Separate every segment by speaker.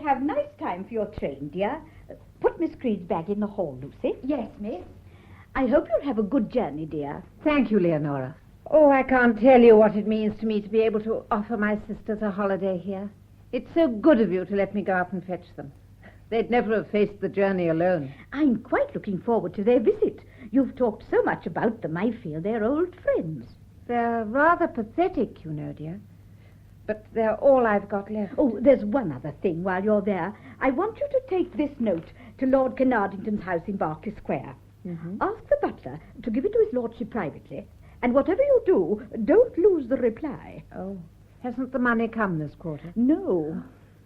Speaker 1: have nice time for your train, dear. Put Miss Creed's bag in the hall, Lucy.
Speaker 2: Yes, miss.
Speaker 1: I hope you'll have a good journey, dear.
Speaker 2: Thank you, Leonora. Oh, I can't tell you what it means to me to be able to offer my sisters a holiday here. It's so good of you to let me go up and fetch them. They'd never have faced the journey alone.
Speaker 1: I'm quite looking forward to their visit. You've talked so much about them, I feel they're old friends.
Speaker 2: They're rather pathetic, you know, dear. But they're all I've got left.
Speaker 1: Oh, there's one other thing while you're there. I want you to take this note to Lord Carnardington's house in Berkeley Square.
Speaker 2: Mm-hmm.
Speaker 1: Ask the butler to give it to his lordship privately. And whatever you do, don't lose the reply.
Speaker 2: Oh, hasn't the money come this quarter?
Speaker 1: No.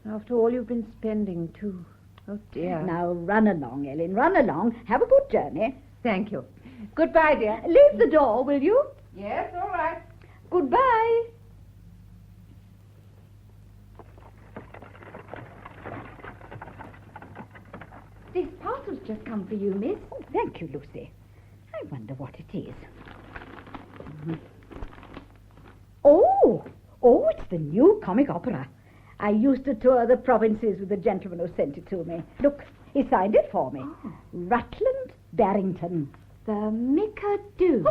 Speaker 2: After all you've been spending, too. Oh, dear.
Speaker 1: Now, run along, Ellen, run along. Have a good journey.
Speaker 2: Thank you. Goodbye, dear.
Speaker 1: Leave the door, will you?
Speaker 2: Yes, all right.
Speaker 1: Goodbye. This parcel's just come for you, miss. Oh, thank you, Lucy. I wonder what it is. Oh, it's the new comic opera. I used to tour the provinces with the gentleman who sent it to me. Look, he signed it for me. Oh. Rutland Barrington.
Speaker 2: The Mikado.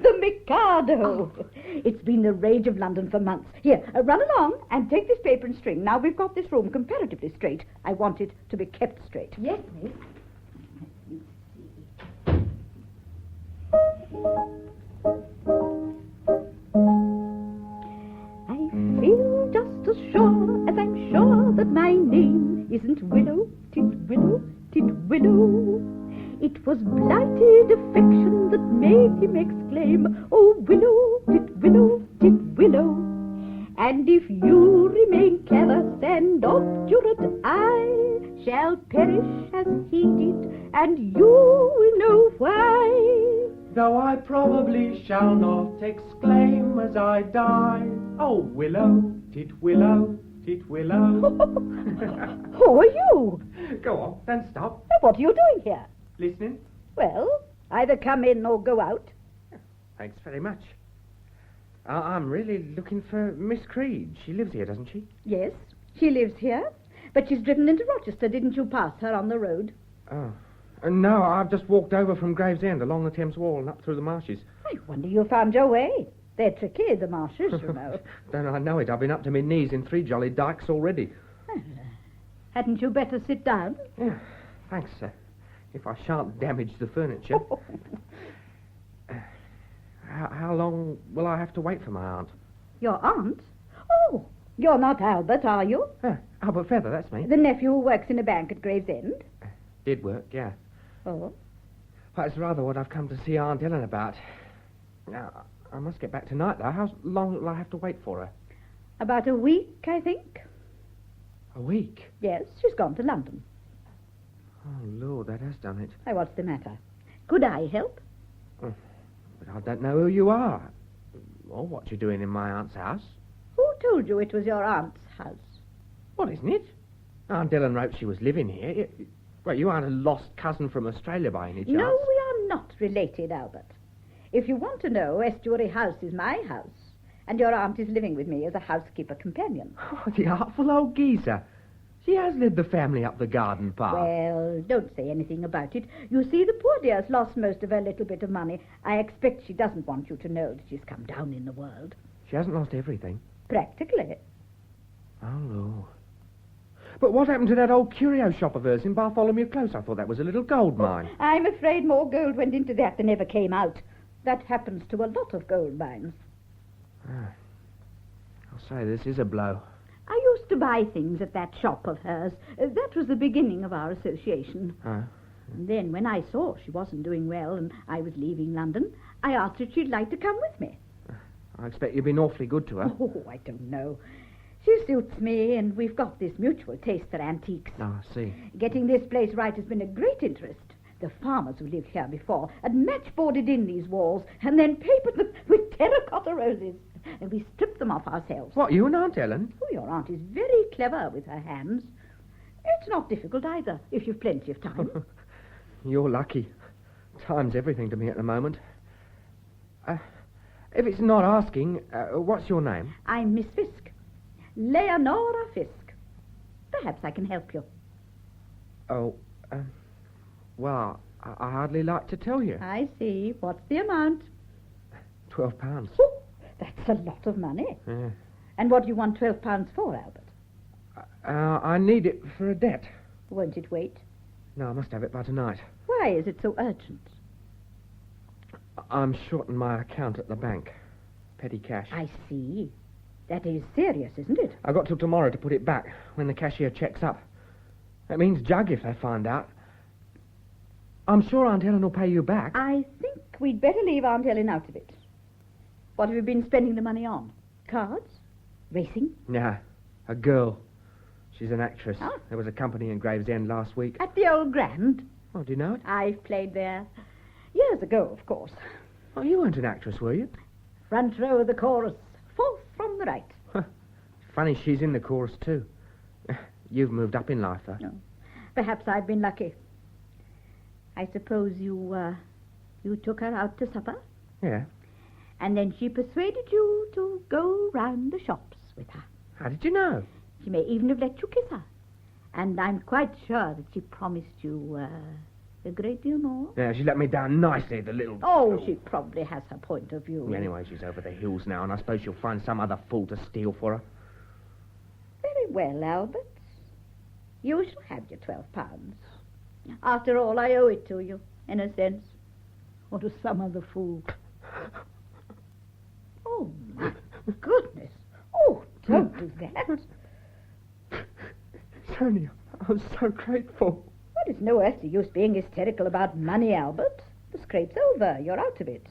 Speaker 1: The Mikado. Oh. It's been the rage of London for months. Here, run along and take this paper and string. Now we've got this room comparatively straight. I want it to be kept straight.
Speaker 2: Yes, miss.
Speaker 1: I feel just as sure as I'm sure that my name isn't Willow, Titwillow, Titwillow. It was blighted affection that made him exclaim, oh, Willow, Titwillow, Titwillow. And if you remain careless and obdurate, I shall perish as he did, and you will know why.
Speaker 3: Though I probably shall not exclaim as I die, oh, Willow, Titwillow, Titwillow.
Speaker 1: Who are you?
Speaker 3: Go on, don't stop.
Speaker 1: What are you doing here?
Speaker 3: Listening?
Speaker 1: Well, either come in or go out.
Speaker 3: Thanks very much. I'm really looking for Miss Creed. She lives here, doesn't she?
Speaker 1: Yes, she lives here. But she's driven into Rochester. Didn't you pass her on the road?
Speaker 3: Oh. No, I've just walked over from Gravesend along the Thames Wall and up through the marshes.
Speaker 1: I wonder you found your way. They're tricky, the marshes, you know.
Speaker 3: Don't I know it? I've been up to my knees in 3 jolly dikes already.
Speaker 1: Hadn't you better sit down?
Speaker 3: Yeah, thanks, sir. If I shan't damage the furniture. How long will I have to wait for my aunt?
Speaker 1: Your aunt? Oh, you're not Albert, are you?
Speaker 3: Albert Feather, that's me.
Speaker 1: The nephew who works in a bank at Gravesend?
Speaker 3: Did work, yeah.
Speaker 1: Oh?
Speaker 3: Well, it's rather what I've come to see Aunt Ellen about. Now, I must get back tonight, though. How long will I have to wait for her?
Speaker 1: About a week, I think.
Speaker 3: A week?
Speaker 1: Yes, she's gone to London.
Speaker 3: Oh, Lord, that has done it.
Speaker 1: Why, what's the matter? Could I help?
Speaker 3: But I don't know who you are, or what you're doing in my aunt's house.
Speaker 1: Who told you it was your aunt's house?
Speaker 3: Well, isn't it? Aunt Ellen wrote she was living here. Well, you aren't a lost cousin from Australia by any chance?
Speaker 1: No, we are not related, Albert. If you want to know, Estuary House is my house, and your aunt is living with me as a housekeeper companion.
Speaker 3: Oh, the artful old geezer. She has led the family up the garden path.
Speaker 1: Well, don't say anything about it. You see, the poor dear's lost most of her little bit of money. I expect she doesn't want you to know that she's come down in the world.
Speaker 3: She hasn't lost everything.
Speaker 1: Practically.
Speaker 3: Oh, Lord. But what happened to that old curio shop of hers in Bartholomew Close? I thought that was a little gold mine.
Speaker 1: I'm afraid more gold went into that than ever came out. That happens to a lot of gold mines.
Speaker 3: I'll say this is a blow.
Speaker 1: I used to buy things at that shop of hers. That was the beginning of our association. And then when I saw she wasn't doing well and I was leaving London, I asked her if she'd like to come with me.
Speaker 3: I expect you've been awfully good to her.
Speaker 1: Oh, I don't know. She suits me, and we've got this mutual taste for antiques.
Speaker 3: Oh, I see.
Speaker 1: Getting this place right has been a great interest. The farmers who lived here before had matchboarded in these walls and then papered them with terracotta roses. And we stripped them off ourselves.
Speaker 3: What, you and Aunt Ellen?
Speaker 1: Oh, your aunt is very clever with her hands. It's not difficult either, if you've plenty of time.
Speaker 3: You're lucky. Time's everything to me at the moment. If it's not asking, what's your name?
Speaker 1: I'm Miss Fiske. Leonora Fiske. Perhaps I can help you.
Speaker 4: Oh, well, I hardly like to tell you.
Speaker 1: I see. What's the amount?
Speaker 4: £12.
Speaker 1: Oh, that's a lot of money.
Speaker 4: Yeah.
Speaker 1: And what do you want £12 for, Albert?
Speaker 4: I need it for a debt.
Speaker 1: Won't it wait?
Speaker 4: No, I must have it by tonight.
Speaker 1: Why is it so urgent?
Speaker 4: I'm short on my account at the bank. Petty cash.
Speaker 1: I see. That is serious, isn't it?
Speaker 4: I've got till tomorrow to put it back when the cashier checks up. That means jug if they find out. I'm sure Aunt Helen will pay you back.
Speaker 1: I think we'd better leave Aunt Helen out of it. What have you been spending the money on? Cards? Racing?
Speaker 4: Nah, a girl. She's an actress.
Speaker 1: Ah.
Speaker 4: There was a company in Gravesend last week.
Speaker 1: At the Old Grand?
Speaker 4: Oh, do you know it?
Speaker 1: I've played there. Years ago, of course.
Speaker 4: Oh, you weren't an actress, were you?
Speaker 1: Front row of the chorus. Fourth from the right.
Speaker 4: Funny she's in the chorus, too. You've moved up in life, though.
Speaker 1: No. Perhaps I've been lucky. I suppose you took her out to supper?
Speaker 4: Yeah.
Speaker 1: And then she persuaded you to go round the shops with her.
Speaker 4: How did you know?
Speaker 1: She may even have let you kiss her. And I'm quite sure that she promised you a great deal more.
Speaker 4: Yeah, she let me down nicely, the little...
Speaker 1: Oh, she probably has her point of view.
Speaker 4: Anyway, she's over the hills now, and I suppose you'll find some other fool to steal for her.
Speaker 1: Very well, Albert. You shall have your £12. After all, I owe it to you, in a sense. Or to some other fool. Oh, my goodness. Oh, don't do that.
Speaker 4: Sonia, I'm so grateful.
Speaker 1: Well, it's no earthly use being hysterical about money, Albert. The scrape's over. You're out of it.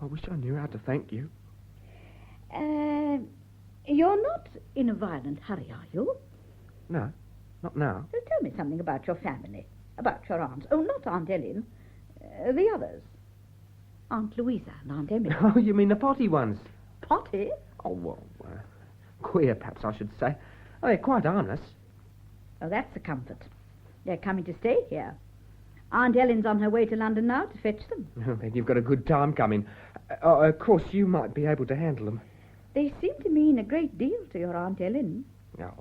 Speaker 4: I wish I knew how to thank you.
Speaker 1: You're not in a violent hurry, are you?
Speaker 4: No, not now.
Speaker 1: So tell me something about your family. About your aunts. Oh, not Aunt Ellen. The others. Aunt Louisa and Aunt Emily.
Speaker 4: Oh, you mean the potty ones?
Speaker 1: Potty?
Speaker 4: Oh, well, queer, perhaps I should say. Oh, they're quite harmless.
Speaker 1: Oh, that's a comfort. They're coming to stay here. Aunt Ellen's on her way to London now to fetch them.
Speaker 4: Then you've got a good time coming. Of course, you might be able to handle them.
Speaker 1: They seem to mean a great deal to your Aunt Ellen.
Speaker 4: Oh,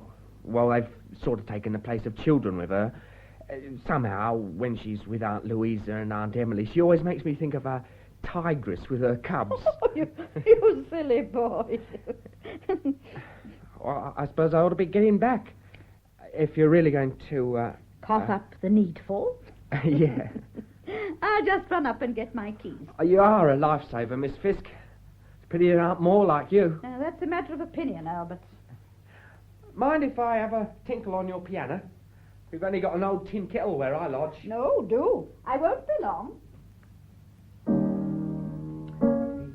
Speaker 4: well, they've sort of taken the place of children with her. Somehow, when she's with Aunt Louisa and Aunt Emily, she always makes me think of a tigress with her cubs.
Speaker 1: Oh, you silly boy.
Speaker 4: Well, I suppose I ought to be getting back. If you're really going to...
Speaker 1: Cough up the needful.
Speaker 4: Yeah.
Speaker 1: I'll just run up and get my keys.
Speaker 4: You are a lifesaver, Miss Fiske. It's a pity there aren't more like you.
Speaker 1: That's a matter of opinion, Albert.
Speaker 4: Mind if I have a tinkle on your piano? We've only got an old tin kettle where I lodge.
Speaker 1: No, do. I won't be long.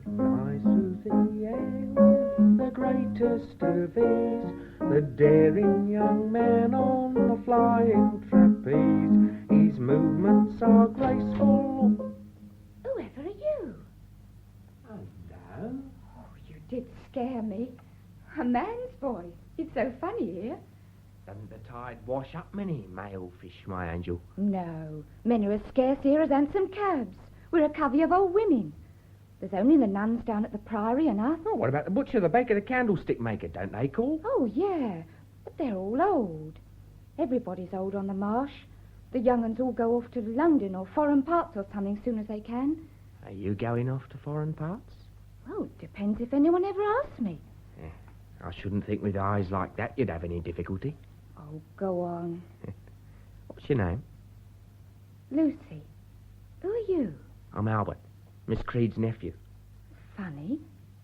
Speaker 3: Flies through the air with the greatest of ease, the daring young man on the flying trapeze. His movements are graceful.
Speaker 2: Whoever are you?
Speaker 3: Hello.
Speaker 2: Oh, you did scare me. A man's voice. It's so funny here.
Speaker 4: Doesn't the tide wash up many male fish, my angel?
Speaker 2: No, men are as scarce here as hansom cabs. We're a covey of old women. There's only the nuns down at the Priory and us.
Speaker 4: Oh, what about the butcher, the baker, the candlestick maker, don't they call?
Speaker 2: Oh, yeah, but they're all old. Everybody's old on the marsh. The young uns all go off to London or foreign parts or something soon as they can.
Speaker 4: Are you going off to foreign parts?
Speaker 2: Well, it depends if anyone ever asks me.
Speaker 4: I shouldn't think with eyes like that you'd have any difficulty.
Speaker 2: Oh, go on.
Speaker 4: What's your name?
Speaker 2: Lucy, who are you?
Speaker 4: I'm Albert, Miss Creed's nephew.
Speaker 2: Funny.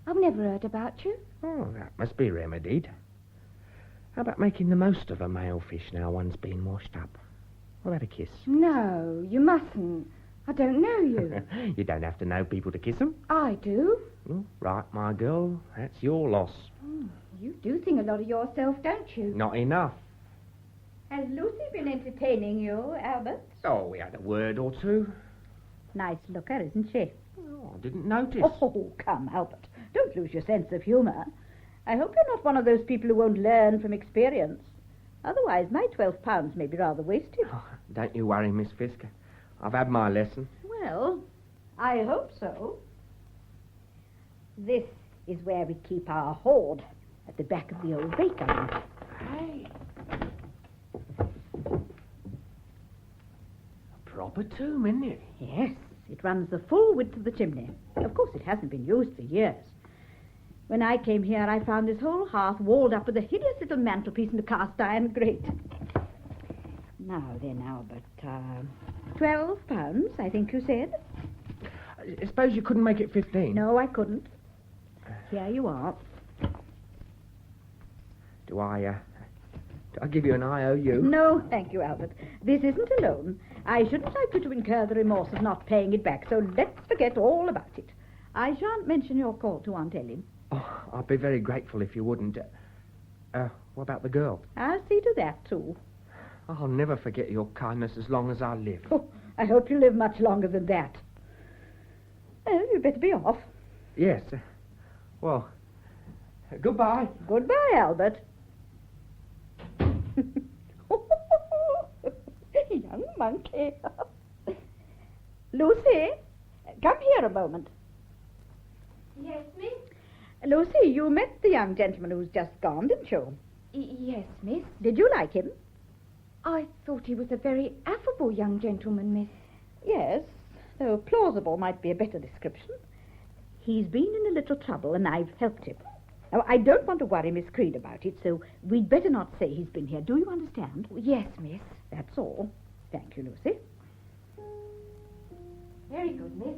Speaker 2: I've never heard about you.
Speaker 4: Oh, that must be remedied. How about making the most of a male fish now one's been washed up? What about a kiss?
Speaker 2: No, you mustn't. I don't know you.
Speaker 4: You don't have to know people to kiss them.
Speaker 2: I do.
Speaker 4: Oh, right, my girl. That's your loss.
Speaker 2: You do think a lot of yourself, don't you?
Speaker 4: Not enough.
Speaker 1: Has Lucy been entertaining you, Albert?
Speaker 4: Oh, we had a word or two.
Speaker 1: Nice looker, isn't she?
Speaker 4: Oh, I didn't notice.
Speaker 1: Oh, come, Albert. Don't lose your sense of humour. I hope you're not one of those people who won't learn from experience. Otherwise, my £12 may be rather wasted.
Speaker 4: Oh, don't you worry, Miss Fiske. I've had my lesson.
Speaker 1: Well, I hope so. This is where we keep our hoard, at the back of the old bakery.
Speaker 3: Hey,
Speaker 4: proper tomb, isn't it?
Speaker 1: Yes, it runs the full width of the chimney. Of course, it hasn't been used for years. When I came here, I found this whole hearth walled up with a hideous little mantelpiece and a cast-iron grate. Now then, Albert, £12, I think you said?
Speaker 4: I suppose you couldn't make it 15?
Speaker 1: No, I couldn't. Here you are.
Speaker 4: Do I give you an IOU?
Speaker 1: No, thank you, Albert. This isn't a loan. I shouldn't like you to incur the remorse of not paying it back, so let's forget all about it. I shan't mention your call to Aunt Ellen.
Speaker 4: Oh, I'd be very grateful if you wouldn't. What about the girl?
Speaker 1: I'll see to that, too.
Speaker 4: I'll never forget your kindness as long as I live.
Speaker 1: Oh, I hope you live much longer than that. Well, you'd better be off.
Speaker 4: Yes. Well, goodbye.
Speaker 1: Goodbye, Albert. Young monkey. Lucy, come here a moment.
Speaker 2: Yes, miss?
Speaker 1: Lucy, you met the young gentleman who's just gone, didn't you?
Speaker 2: Yes, miss.
Speaker 1: Did you like him?
Speaker 2: I thought he was a very affable young gentleman, miss.
Speaker 1: Yes, though plausible might be a better description. He's been in a little trouble, and I've helped him. Now, I don't want to worry Miss Creed about it, so we'd better not say he's been here. Do you understand?
Speaker 2: Yes, miss.
Speaker 1: That's all. Thank you, Lucy.
Speaker 2: Very good, miss.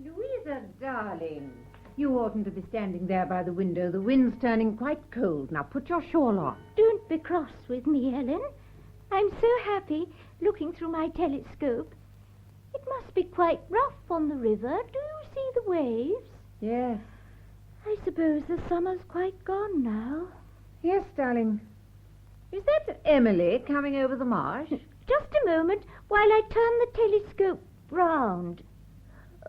Speaker 2: Louisa, darling, you oughtn't to be standing there by the window. The wind's turning quite cold. Now put your shawl on.
Speaker 5: Don't be cross with me, Ellen. I'm so happy looking through my telescope. It must be quite rough on the river. Do you see the waves?
Speaker 2: Yes.
Speaker 5: I suppose the summer's quite gone now.
Speaker 2: Yes, darling. Is that Emily coming over the marsh?
Speaker 5: Just a moment while I turn the telescope round.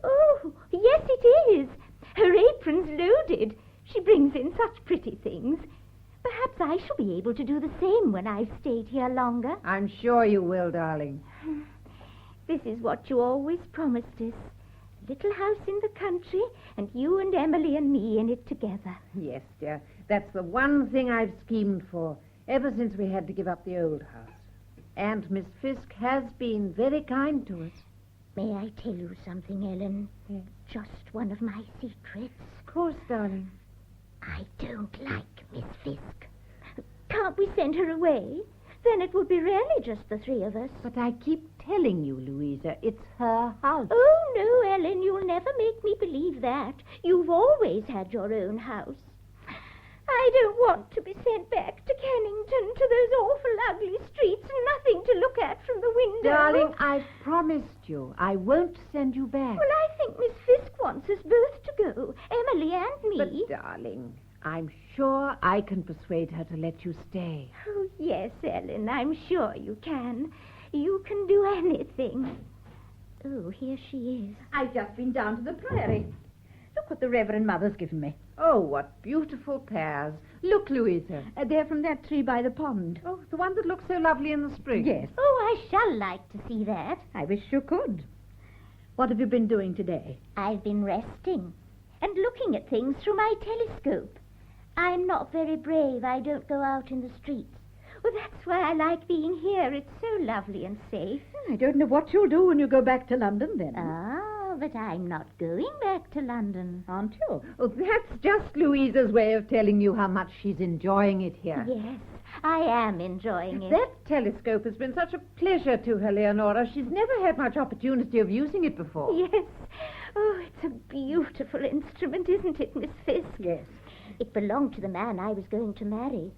Speaker 5: Oh, yes, it is. Her apron's loaded. She brings in such pretty things. Perhaps I shall be able to do the same when I've stayed here longer.
Speaker 2: I'm sure you will, darling.
Speaker 5: This is what you always promised us. A little house in the country, and you and Emily and me in it together.
Speaker 2: Yes, dear. That's the one thing I've schemed for ever since we had to give up the old house. And Miss Fiske has been very kind to us.
Speaker 5: May I tell you something, Ellen?
Speaker 2: Yes.
Speaker 5: Just one of my secrets.
Speaker 2: Of course, darling.
Speaker 5: I don't like Miss Fiske. Can't we send her away? Then it would be really just the three of us.
Speaker 2: But I keep telling you, Louisa, it's her house.
Speaker 5: Oh, no, Ellen, you'll never make me believe that. You've always had your own house. I don't want to be sent back to Kennington, to those awful ugly streets, and nothing to look at from the window.
Speaker 2: Darling, I've promised you I won't send you back.
Speaker 5: Well, I think Miss Fiske wants us both to go, Emily and me.
Speaker 2: But, darling, I'm sure I can persuade her to let you stay.
Speaker 5: Oh, yes, Ellen, I'm sure you can. You can do anything. Oh, here she is.
Speaker 1: I've just been down to the priory. Look what the Reverend Mother's given me.
Speaker 2: Oh, what beautiful pears. Look, Louisa.
Speaker 1: They're from that tree by the pond.
Speaker 2: Oh, the one that looks so lovely in the spring.
Speaker 1: Yes.
Speaker 5: Oh, I shall like to see that.
Speaker 1: I wish you could. What have you been doing today?
Speaker 5: I've been resting and looking at things through my telescope. I'm not very brave. I don't go out in the streets. Well, that's why I like being here. It's so lovely and safe.
Speaker 1: I don't know what you'll do when you go back to London then.
Speaker 5: Ah, but I'm not going back to London.
Speaker 1: Aren't you?
Speaker 2: Oh, that's just Louisa's way of telling you how much she's enjoying it here.
Speaker 5: Yes, I am enjoying it.
Speaker 2: That telescope has been such a pleasure to her, Leonora. She's never had much opportunity of using it before.
Speaker 5: Yes. Oh, it's a beautiful instrument, isn't it, Miss Fiske?
Speaker 1: Yes.
Speaker 5: It belonged to the man I was going to marry.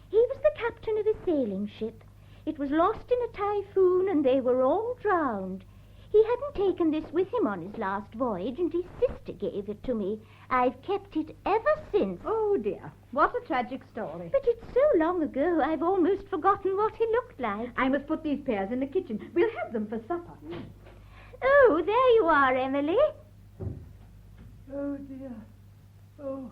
Speaker 5: He was the captain of a sailing ship. It was lost in a typhoon, and they were all drowned. He hadn't taken this with him on his last voyage, and his sister gave it to me. I've kept it ever since.
Speaker 1: Oh, dear. What a tragic story.
Speaker 5: But it's so long ago, I've almost forgotten what he looked like.
Speaker 1: I must put these pears in the kitchen. We'll have them for supper.
Speaker 5: Oh, there you are, Emily.
Speaker 6: Oh, dear. Oh,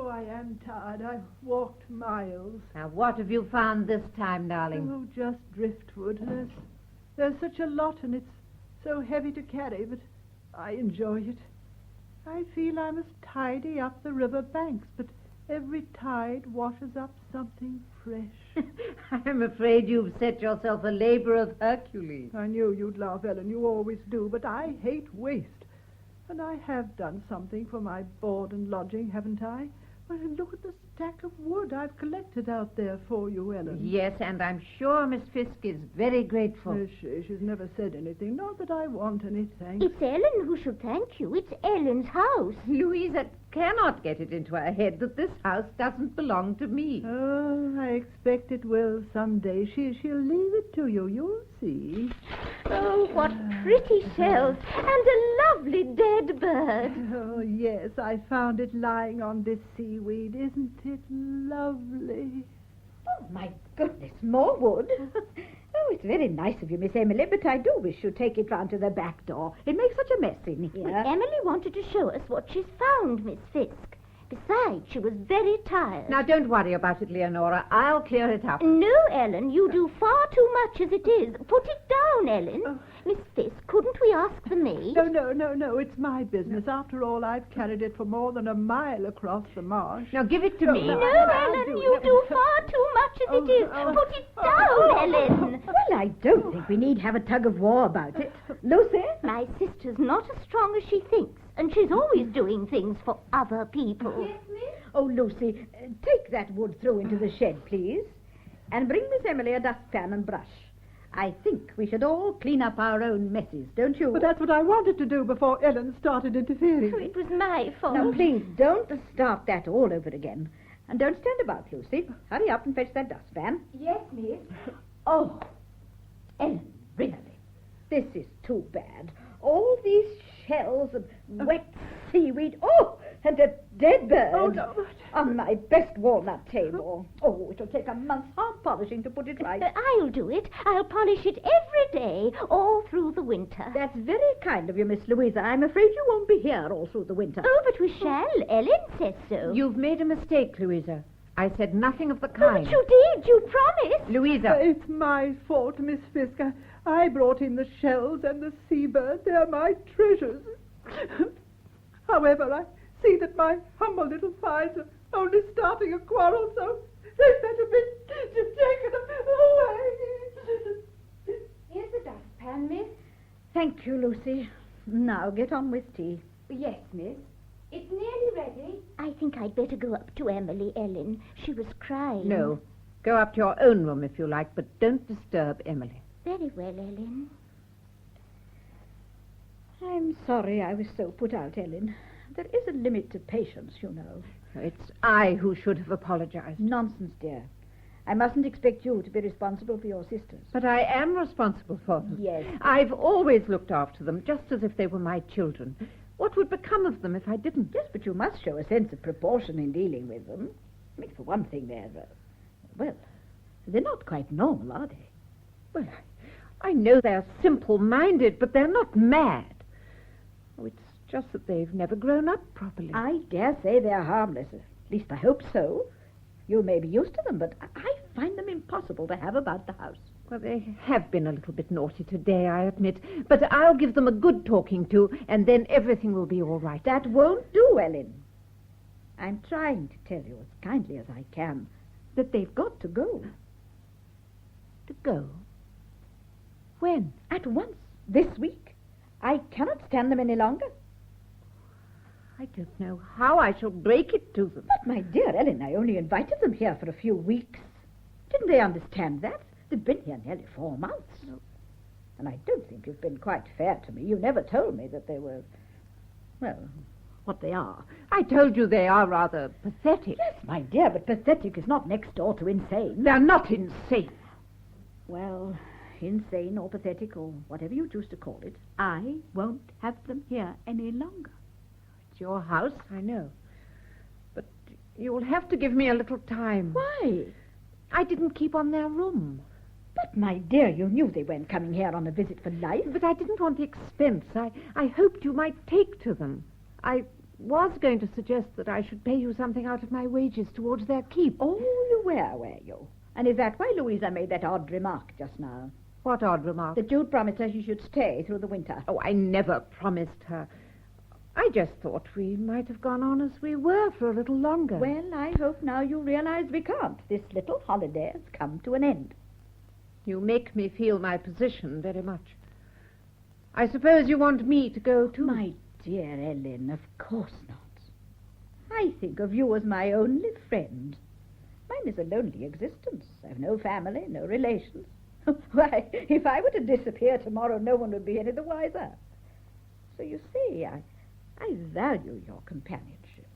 Speaker 6: I am tired. I've walked miles.
Speaker 2: Now, what have you found this time, darling?
Speaker 6: Oh, just driftwood. There's such a lot, and it's so heavy to carry, but I enjoy it. I feel I must tidy up the river banks, but every tide washes up something fresh.
Speaker 2: I'm afraid you've set yourself a labor of Hercules.
Speaker 6: I knew you'd laugh, Ellen. You always do, but I hate waste. And I have done something for my board and lodging, haven't I? Well, look at the stack of wood I've collected out there for you, Ellen.
Speaker 2: Yes, and I'm sure Miss Fiske is very grateful.
Speaker 6: She's never said anything. Not that I want any thanks.
Speaker 5: It's Ellen who should thank you. It's Ellen's house.
Speaker 2: Louisa cannot get it into her head that this house doesn't belong to me.
Speaker 6: Oh, I expect it will someday. She'll leave it to you. You'll see.
Speaker 5: Oh, what pretty shells. And a lovely dead bird.
Speaker 6: Oh, yes, I found it lying on this seaweed. Isn't it lovely?
Speaker 1: Oh, my goodness, more wood. Oh, it's very nice of you, Miss Emily, but I do wish you'd take it round to the back door. It makes such a mess in here.
Speaker 5: But Emily wanted to show us what she's found, Miss Fiske. Besides, she was very tired.
Speaker 2: Now, don't worry about it, Leonora. I'll clear it up.
Speaker 5: No, Ellen, you do far too much as it is. Put it down, Ellen.
Speaker 6: Oh.
Speaker 5: Miss Fiske, couldn't we ask the maid?
Speaker 6: No, it's my business. After all, I've carried it for more than a mile across the marsh.
Speaker 2: Now, give it to me.
Speaker 5: No, Ellen, you do far too much as it is. Put it down, Ellen.
Speaker 1: Well, I don't think we need have a tug of war about it. Lucy?
Speaker 5: My sister's not as strong as she thinks, and she's always doing things for other people.
Speaker 1: Yes, miss? Oh, Lucy, take that wood through into the shed, please. And bring Miss Emily a dustpan and brush. I think we should all clean up our own messes, don't you?
Speaker 6: But that's what I wanted to do before Ellen started interfering.
Speaker 5: Oh, it was my fault.
Speaker 1: Now, please, don't start that all over again. And don't stand about, Lucy. Hurry up and fetch that dustpan.
Speaker 5: Yes, miss.
Speaker 1: Oh, Ellen, really, this is too bad. All these shells of wet seaweed. Oh, and a dead bird.
Speaker 6: Oh, no.
Speaker 1: On my best walnut table. Oh, it'll take a month's hard polishing to put it right.
Speaker 5: I'll do it. I'll polish it every day, all through the winter.
Speaker 1: That's very kind of you, Miss Louisa. I'm afraid you won't be here all through the winter.
Speaker 5: Oh, but we shall. Ellen says so.
Speaker 2: You've made a mistake, Louisa. I said nothing of the
Speaker 5: Oh,
Speaker 2: kind.
Speaker 5: but you did. You promised.
Speaker 2: Louisa.
Speaker 6: It's my fault, Miss Fiske. I brought in the shells and the seabird. They're my treasures. However, I see that my humble little finds are only starting a quarrel, so they'd better be taken away.
Speaker 2: Here's the dustpan, miss.
Speaker 1: Thank you, Lucy. Now get on with tea.
Speaker 2: Yes, miss. It's nearly ready.
Speaker 5: I think I'd better go up to Emily, Ellen. She was crying.
Speaker 2: No. Go up to your own room if you like, but don't disturb Emily.
Speaker 5: Very well, Ellen.
Speaker 1: I'm sorry I was so put out, Ellen. There is a limit to patience, you know.
Speaker 2: It's I who should have apologized.
Speaker 1: Nonsense, dear. I mustn't expect you to be responsible for your sisters.
Speaker 2: But I am responsible for them.
Speaker 1: Yes.
Speaker 2: I've always looked after them, just as if they were my children. What would become of them if I didn't?
Speaker 1: Yes, but you must show a sense of proportion in dealing with them. I mean, for one thing, they're not quite normal, are they?
Speaker 2: Well, I know they're simple-minded, but they're not mad. Oh, it's just that they've never grown up properly.
Speaker 1: I dare say they're harmless. At least I hope so. You may be used to them, but I find them impossible to have about the house.
Speaker 2: Well, they have been a little bit naughty today, I admit. But I'll give them a good talking to, and then everything will be all right.
Speaker 1: That won't do, Ellen. I'm trying to tell you as kindly as I can that they've got to go.
Speaker 2: To go? When?
Speaker 1: At once. This week. I cannot stand them any longer.
Speaker 2: I don't know how I shall break it to them.
Speaker 1: But, my dear Ellen, I only invited them here for a few weeks. Didn't they understand that? They've been here nearly 4 months.
Speaker 2: No.
Speaker 1: And I don't think you've been quite fair to me. You never told me that they were, well, what they are.
Speaker 2: I told you they are rather pathetic.
Speaker 1: Yes, my dear, but pathetic is not next door to insane.
Speaker 2: They're not insane.
Speaker 1: Well, insane or pathetic or whatever you choose to call it, I won't have them here any longer.
Speaker 2: It's your house, I know. But you'll have to give me a little time.
Speaker 1: Why?
Speaker 2: I didn't keep on their room.
Speaker 1: But, my dear, you knew they weren't coming here on a visit for life.
Speaker 2: But I didn't want the expense. I hoped you might take to them. I was going to suggest that I should pay you something out of my wages towards their keep.
Speaker 1: Oh, you were you? And is that why Louisa made that odd remark just now?
Speaker 2: What odd remark?
Speaker 1: That you'd promised her she should stay through the winter.
Speaker 2: Oh, I never promised her. I just thought we might have gone on as we were for a little longer.
Speaker 1: Well, I hope now you realize we can't. This little holiday has come to an end.
Speaker 2: You make me feel my position very much. I suppose you want me to go too?
Speaker 1: My dear Ellen, of course not. I think of you as my only friend. Mine is a lonely existence. I've no family, no relations. Why, if I were to disappear tomorrow, no one would be any the wiser. So you see, I value your companionship.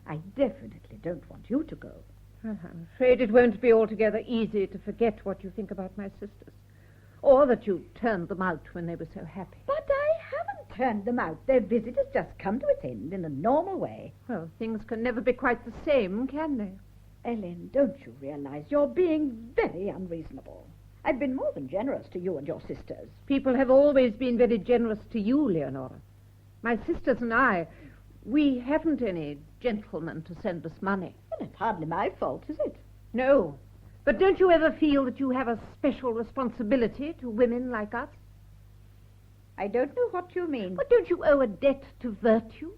Speaker 1: I definitely don't want you to go.
Speaker 2: I'm afraid it won't be altogether easy to forget what you think about my sisters. Or that you turned them out when they were so happy.
Speaker 1: But I haven't turned them out. Their visit has just come to its end in a normal way.
Speaker 2: Well, things can never be quite the same, can they?
Speaker 1: Ellen, don't you realize you're being very unreasonable? I've been more than generous to you and your sisters.
Speaker 2: People have always been very generous to you, Leonora. My sisters and I, we haven't any gentlemen to send us money.
Speaker 1: Well, it's hardly my fault, is it?
Speaker 2: No. But don't you ever feel that you have a special responsibility to women like us?
Speaker 1: I don't know what you mean.
Speaker 2: But don't you owe a debt to virtue?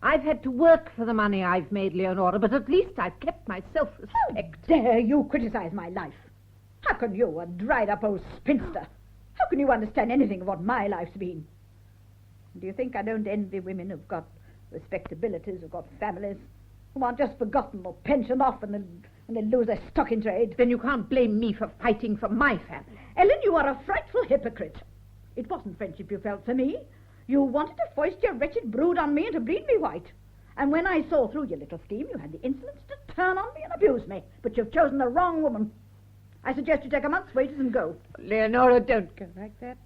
Speaker 2: I've had to work for the money I've made, Leonora, but at least I've kept my self-respect.
Speaker 1: How dare you criticize my life? How can you, a dried-up old spinster, how can you understand anything of what my life's been? Do you think I don't envy women who've got respectabilities, who've got families, who aren't just forgotten or pensioned off and they lose their stock in trade?
Speaker 2: Then you can't blame me for fighting for my family.
Speaker 1: Ellen, you are a frightful hypocrite. It wasn't friendship you felt for me. You wanted to foist your wretched brood on me and to bleed me white. And when I saw through your little scheme, you had the insolence to turn on me and abuse me. But you've chosen the wrong woman. I suggest you take a month's wages and go.
Speaker 2: Leonora, don't go like that.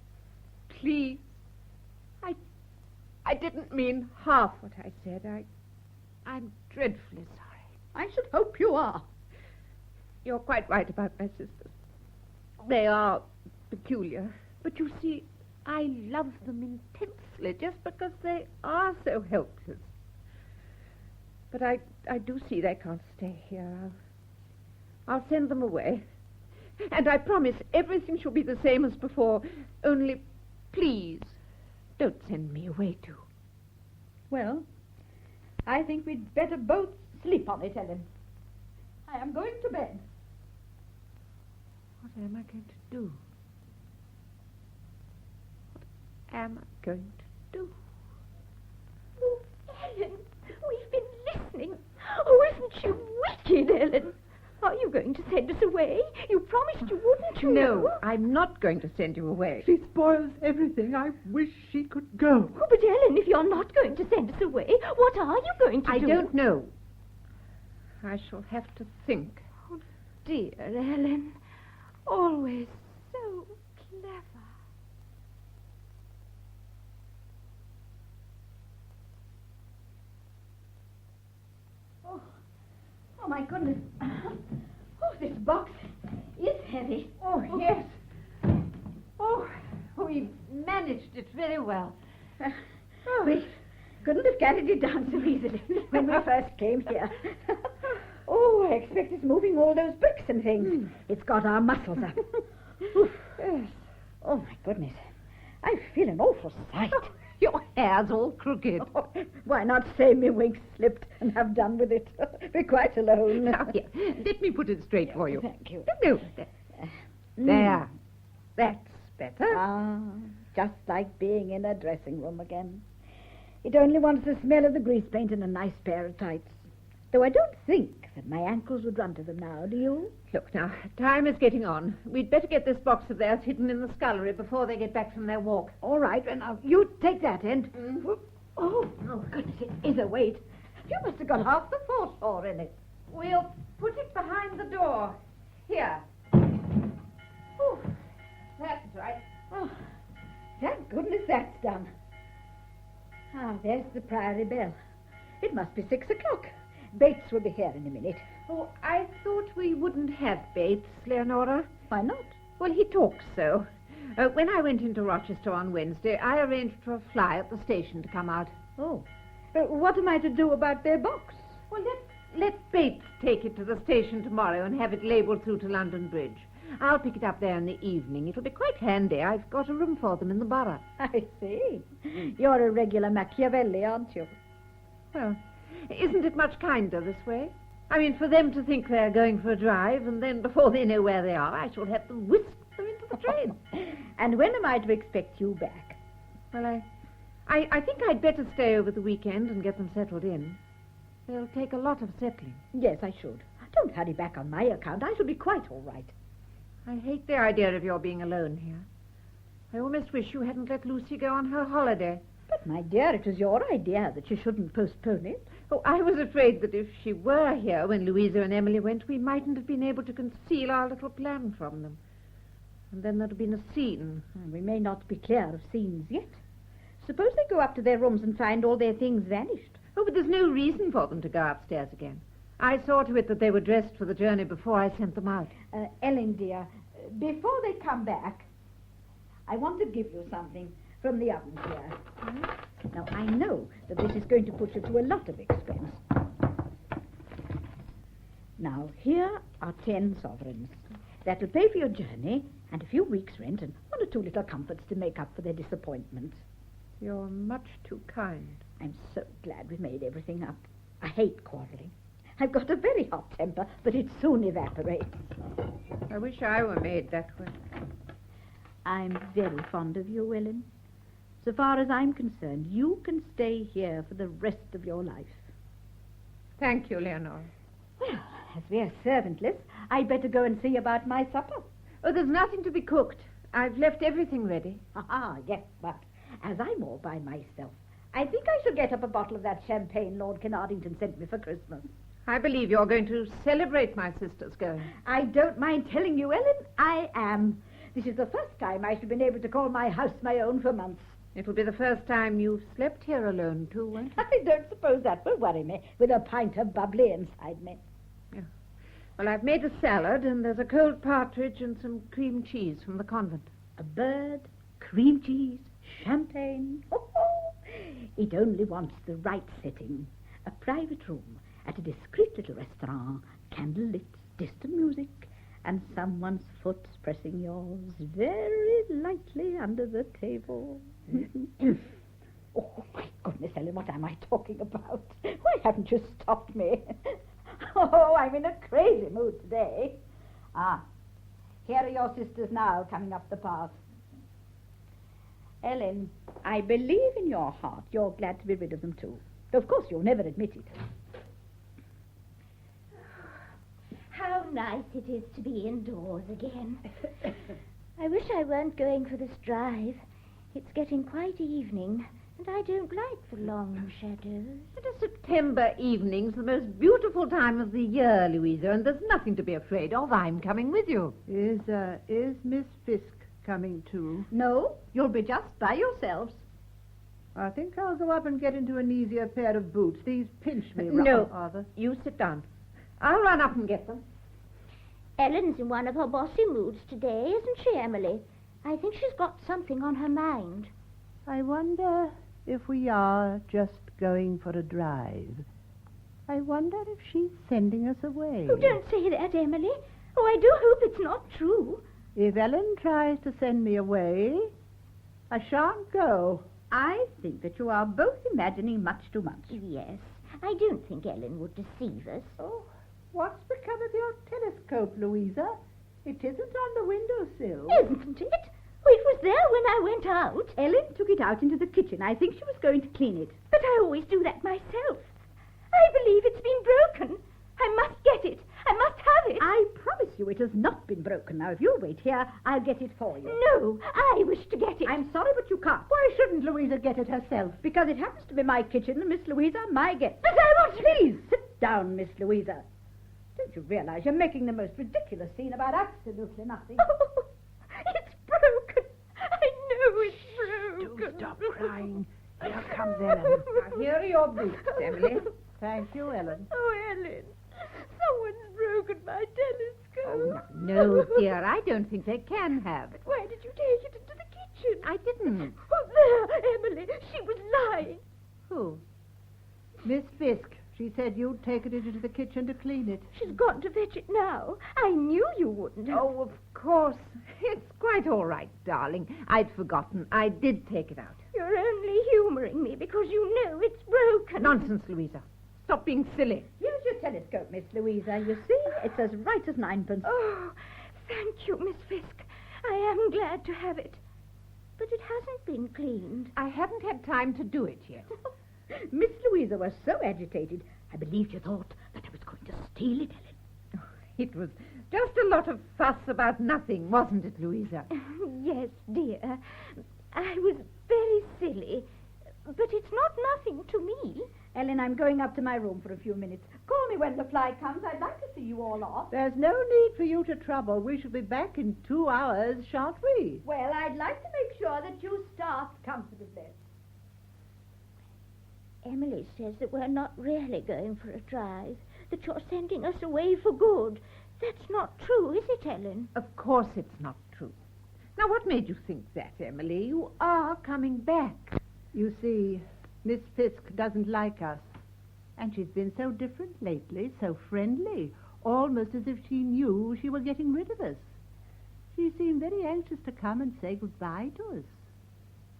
Speaker 2: Please. I didn't mean half what I said. I'm dreadfully sorry.
Speaker 1: I should hope you are.
Speaker 2: You're quite right about my sisters. They are peculiar. But you see, I love them intensely just because they are so helpless. But I do see they can't stay here. I'll send them away. And I promise everything shall be the same as before. Only, please, don't send me away, too.
Speaker 1: Well, I think we'd better both sleep on it, Ellen. I am going to bed.
Speaker 2: What am I going to do? What am I going to do?
Speaker 5: Oh, Ellen, we've been listening. Oh, isn't she wicked, Ellen? Are you going to send us away? You promised you wouldn't, you
Speaker 2: No,
Speaker 5: know.
Speaker 2: I'm not going to send you away.
Speaker 6: She spoils everything. I wish she could go.
Speaker 5: Oh, but Ellen, if you're not going to send us away, what are you going to do?
Speaker 2: I don't know. I shall have to think.
Speaker 5: Oh, dear Ellen. Always so clever.
Speaker 1: Oh, my goodness. Oh, this box is heavy.
Speaker 2: Oh, yes. Oh, we've managed it very well.
Speaker 1: We couldn't have carried it down so easily when we first came here. Oh, I expect it's moving all those bricks and things. It's got our muscles up. Oof. Oh, my goodness. I feel an awful sight.
Speaker 2: Your hair's all crooked.
Speaker 1: Oh, why not say me wink's slipped and have done with it? Be quite alone.
Speaker 2: Now, here, let me put it straight for you.
Speaker 1: Thank you.
Speaker 2: No, there. That's better.
Speaker 1: Ah, just like being in a dressing room again. It only wants the smell of the grease paint and a nice pair of tights. Though I don't think that my ankles would run to them now, do you?
Speaker 2: Look, now, time is getting on. We'd better get this box of theirs hidden in the scullery before they get back from their walk.
Speaker 1: All right, well, now, you take that end. Oh, goodness, it is a weight. You must have got half the foreshore in it.
Speaker 2: We'll put it behind the door. Here. Ooh, that's right.
Speaker 1: Oh, thank goodness that's done. Ah, there's the Priory bell. It must be 6 o'clock. Bates will be here in a minute.
Speaker 2: Oh, I thought we wouldn't have Bates, Leonora.
Speaker 1: Why not?
Speaker 2: Well, he talks so. When I went into Rochester on Wednesday, I arranged for a fly at the station to come out.
Speaker 1: Oh, What am I to do about their box?
Speaker 2: Well, let Bates take it to the station tomorrow and have it labelled through to London Bridge. I'll pick it up there in the evening. It'll be quite handy. I've got a room for them in the borough.
Speaker 1: I see. You're a regular Machiavelli, aren't you?
Speaker 2: Well, isn't it much kinder this way? I mean, for them to think they're going for a drive, and then before they know where they are, I shall have to whisk them into the train.
Speaker 1: And when am I to expect you back?
Speaker 2: Well, I think I'd better stay over the weekend and get them settled in. They'll take a lot of settling.
Speaker 1: Yes, I should. Don't hurry back on my account. I shall be quite all right.
Speaker 2: I hate the idea of your being alone here. I almost wish you hadn't let Lucy go on her holiday.
Speaker 1: But, my dear, it was your idea that you shouldn't postpone it.
Speaker 2: Oh, I was afraid that if she were here when Louisa and Emily went, we mightn't have been able to conceal our little plan from them. And then there'd have been a scene.
Speaker 1: We may not be clear of scenes yet. Suppose they go up to their rooms and find all their things vanished.
Speaker 2: Oh, but there's no reason for them to go upstairs again. I saw to it that they were dressed for the journey before I sent them out.
Speaker 1: Ellen, dear, before they come back, I want to give you something from the oven here. Now, I know that this is going to put you to a lot of expense. Now, here are 10 sovereigns. That'll pay for your journey and a few weeks' rent and 1 or 2 little comforts to make up for their disappointment.
Speaker 2: You're much too kind.
Speaker 1: I'm so glad we made everything up. I hate quarreling. I've got a very hot temper, but it soon evaporates.
Speaker 2: I wish I were made that way.
Speaker 1: I'm very fond of you, Ellen. So far as I'm concerned, you can stay here for the rest of your life.
Speaker 2: Thank you, Leonora.
Speaker 1: Well, as we're servantless, I'd better go and see about my supper.
Speaker 2: Oh, there's nothing to be cooked. I've left everything ready.
Speaker 1: Yes, but as I'm all by myself, I think I shall get up a bottle of that champagne Lord Carnarvon sent me for Christmas.
Speaker 2: I believe you're going to celebrate my sister's going.
Speaker 1: I don't mind telling you, Ellen, I am. This is the first time I shall have been able to call my house my own for months.
Speaker 2: It'll be the first time you've slept here alone, too, won't it?
Speaker 1: I don't suppose that will worry me, with a pint of bubbly inside me.
Speaker 2: Yeah. Well, I've made a salad, and there's a cold partridge and some cream cheese from the convent.
Speaker 1: A bird, cream cheese, champagne. Oh, it only wants the right setting. A private room at a discreet little restaurant, candle-lit, distant music, and someone's foot pressing yours very lightly under the table. Oh, my goodness, Ellen, what am I talking about? Why haven't you stopped me? Oh, I'm in a crazy mood today. Here are your sisters now coming up the path. Ellen, I believe in your heart you're glad to be rid of them too. Though, of course, you'll never admit it.
Speaker 5: How nice it is to be indoors again. I wish I weren't going for this drive. It's getting quite evening, and I don't like the long shadows.
Speaker 2: But a September evening's the most beautiful time of the year, Louisa, and there's nothing to be afraid of. I'm coming with you.
Speaker 6: Is Miss Fiske coming too?
Speaker 1: No, you'll be just by yourselves.
Speaker 6: I think I'll go up and get into an easier pair of boots. These pinch me,
Speaker 2: No,
Speaker 6: Arthur.
Speaker 2: You sit down. I'll run up and get them.
Speaker 5: Ellen's in one of her bossy moods today, isn't she, Emily? I think she's got something on her mind.
Speaker 6: I wonder if we are just going for a drive. I wonder if she's sending us away.
Speaker 5: Oh, don't say that, Emily. Oh, I do hope it's not true.
Speaker 6: If Ellen tries to send me away, I shan't go.
Speaker 1: I think that you are both imagining much too much.
Speaker 5: Yes, I don't think Ellen would deceive us.
Speaker 6: Oh, what's become of your telescope, Louisa? It isn't on the windowsill.
Speaker 5: Isn't it? Oh, it was there when I went out.
Speaker 1: Ellen took it out into the kitchen. I think she was going to clean it.
Speaker 5: But I always do that myself. I believe it's been broken. I must get it. I must have it.
Speaker 1: I promise you it has not been broken. Now, if you'll wait here, I'll get it for you.
Speaker 5: No, I wish to get it.
Speaker 1: I'm sorry, but you can't.
Speaker 6: Why shouldn't Louisa get it herself?
Speaker 1: Because it happens to be my kitchen and Miss Louisa my guest.
Speaker 5: But I want to...
Speaker 1: Please, sit down, Miss Louisa. Don't you realize you're making the most ridiculous scene about absolutely nothing?
Speaker 5: Oh, it's broken. I know it's broken.
Speaker 6: Do stop crying. Here comes Ellen.
Speaker 2: Now, here are your boots, Emily.
Speaker 6: Thank you, Ellen.
Speaker 5: Oh, Ellen, someone's broken my telescope.
Speaker 2: Oh, no, dear, I don't think they can have.
Speaker 5: But why did you take it into the kitchen?
Speaker 2: I didn't.
Speaker 5: Oh, there, Emily. She was lying.
Speaker 2: Who?
Speaker 6: Miss Fiske. She said you'd taken it into the kitchen to clean it.
Speaker 5: She's gone to fetch it now. I knew you wouldn't.
Speaker 2: Oh, of course. It's quite all right, darling. I'd forgotten. I did take it out.
Speaker 5: You're only humouring me because you know it's broken.
Speaker 2: Nonsense, Louisa. Stop being silly.
Speaker 1: Here's your telescope, Miss Louisa. You see, it's as right as ninepence.
Speaker 5: Oh, thank you, Miss Fiske. I am glad to have it. But it hasn't been cleaned.
Speaker 2: I haven't had time to do it yet.
Speaker 1: Miss Louisa was so agitated, I believe you thought that I was going to steal it, Ellen.
Speaker 2: It was just a lot of fuss about nothing, wasn't it, Louisa?
Speaker 5: Yes, dear. I was very silly. But it's not nothing to me.
Speaker 1: Ellen, I'm going up to my room for a few minutes. Call me when the fly comes. I'd like to see you all off.
Speaker 6: There's no need for you to trouble. We shall be back in 2 hours, shan't we?
Speaker 1: Well, I'd like to make sure that you start comfortably.
Speaker 5: Emily says that we're not really going for a drive, that you're sending us away for good. That's not true, is it, Ellen?
Speaker 2: Of course it's not true. Now, what made you think that, Emily? You are coming back.
Speaker 6: You see, Miss Fiske doesn't like us. And she's been so different lately, so friendly, almost as if she knew she were getting rid of us. She seemed very anxious to come and say goodbye to us.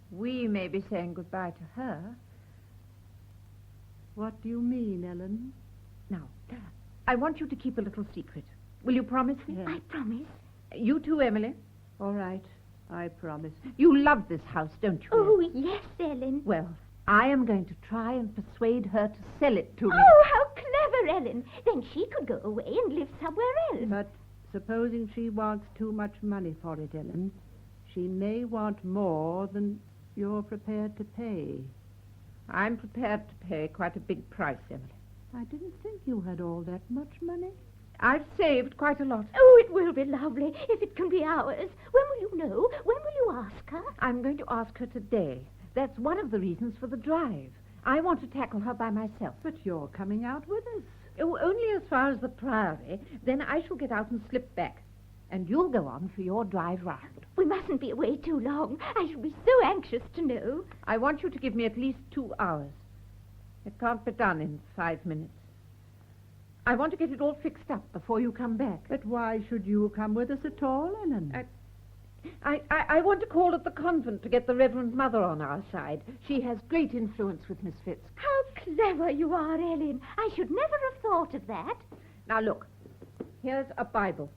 Speaker 2: We may be saying goodbye to her.
Speaker 6: What do you mean, Ellen?
Speaker 2: Now, I want you to keep a little secret. Will you promise me?
Speaker 6: Yes.
Speaker 5: I promise.
Speaker 2: You too, Emily.
Speaker 6: All right, I promise.
Speaker 2: You love this house, don't you?
Speaker 5: Oh, yes, Ellen.
Speaker 2: Well, I am going to try and persuade her to sell it to me.
Speaker 5: Oh, how clever, Ellen. Then she could go away and live somewhere else.
Speaker 6: But supposing she wants too much money for it, Ellen, she may want more than you're prepared to pay.
Speaker 2: I'm prepared to pay quite a big price, Emily.
Speaker 6: I didn't think you had all that much money.
Speaker 2: I've saved quite a lot.
Speaker 5: Oh, it will be lovely if it can be ours. When will you know? When will you ask her?
Speaker 2: I'm going to ask her today. That's one of the reasons for the drive. I want to tackle her by myself.
Speaker 6: But you're coming out with us.
Speaker 2: Oh, only as far as the Priory. Then I shall get out and slip back. And you'll go on for your drive round.
Speaker 5: We mustn't be away too long. I shall be so anxious to know.
Speaker 2: I want you to give me at least 2 hours. It can't be done in 5 minutes. I want to get it all fixed up before you come back.
Speaker 6: But why should you come with us at all, Ellen?
Speaker 2: I want to call at the convent to get the Reverend Mother on our side. She has great influence with Miss Fiske.
Speaker 5: How clever you are, Ellen. I should never have thought of that.
Speaker 2: Now, look. Here's a Bible.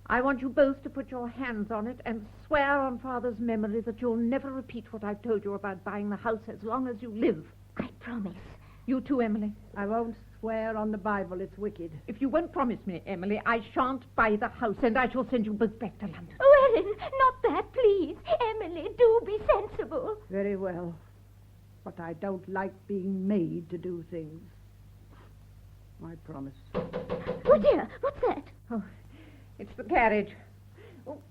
Speaker 2: I want you both to put your hands on it and swear on Father's memory that you'll never repeat what I've told you about buying the house as long as you live.
Speaker 5: I promise.
Speaker 2: You too, Emily.
Speaker 6: I won't swear on the Bible. It's wicked.
Speaker 2: If you won't promise me, Emily, I shan't buy the house, and I shall send you both back to London.
Speaker 5: Oh, Ellen, not that, please. Emily, do be sensible.
Speaker 6: Very well. But I don't like being made to do things. I promise.
Speaker 5: Oh, dear, what's that?
Speaker 2: Oh, it's the carriage.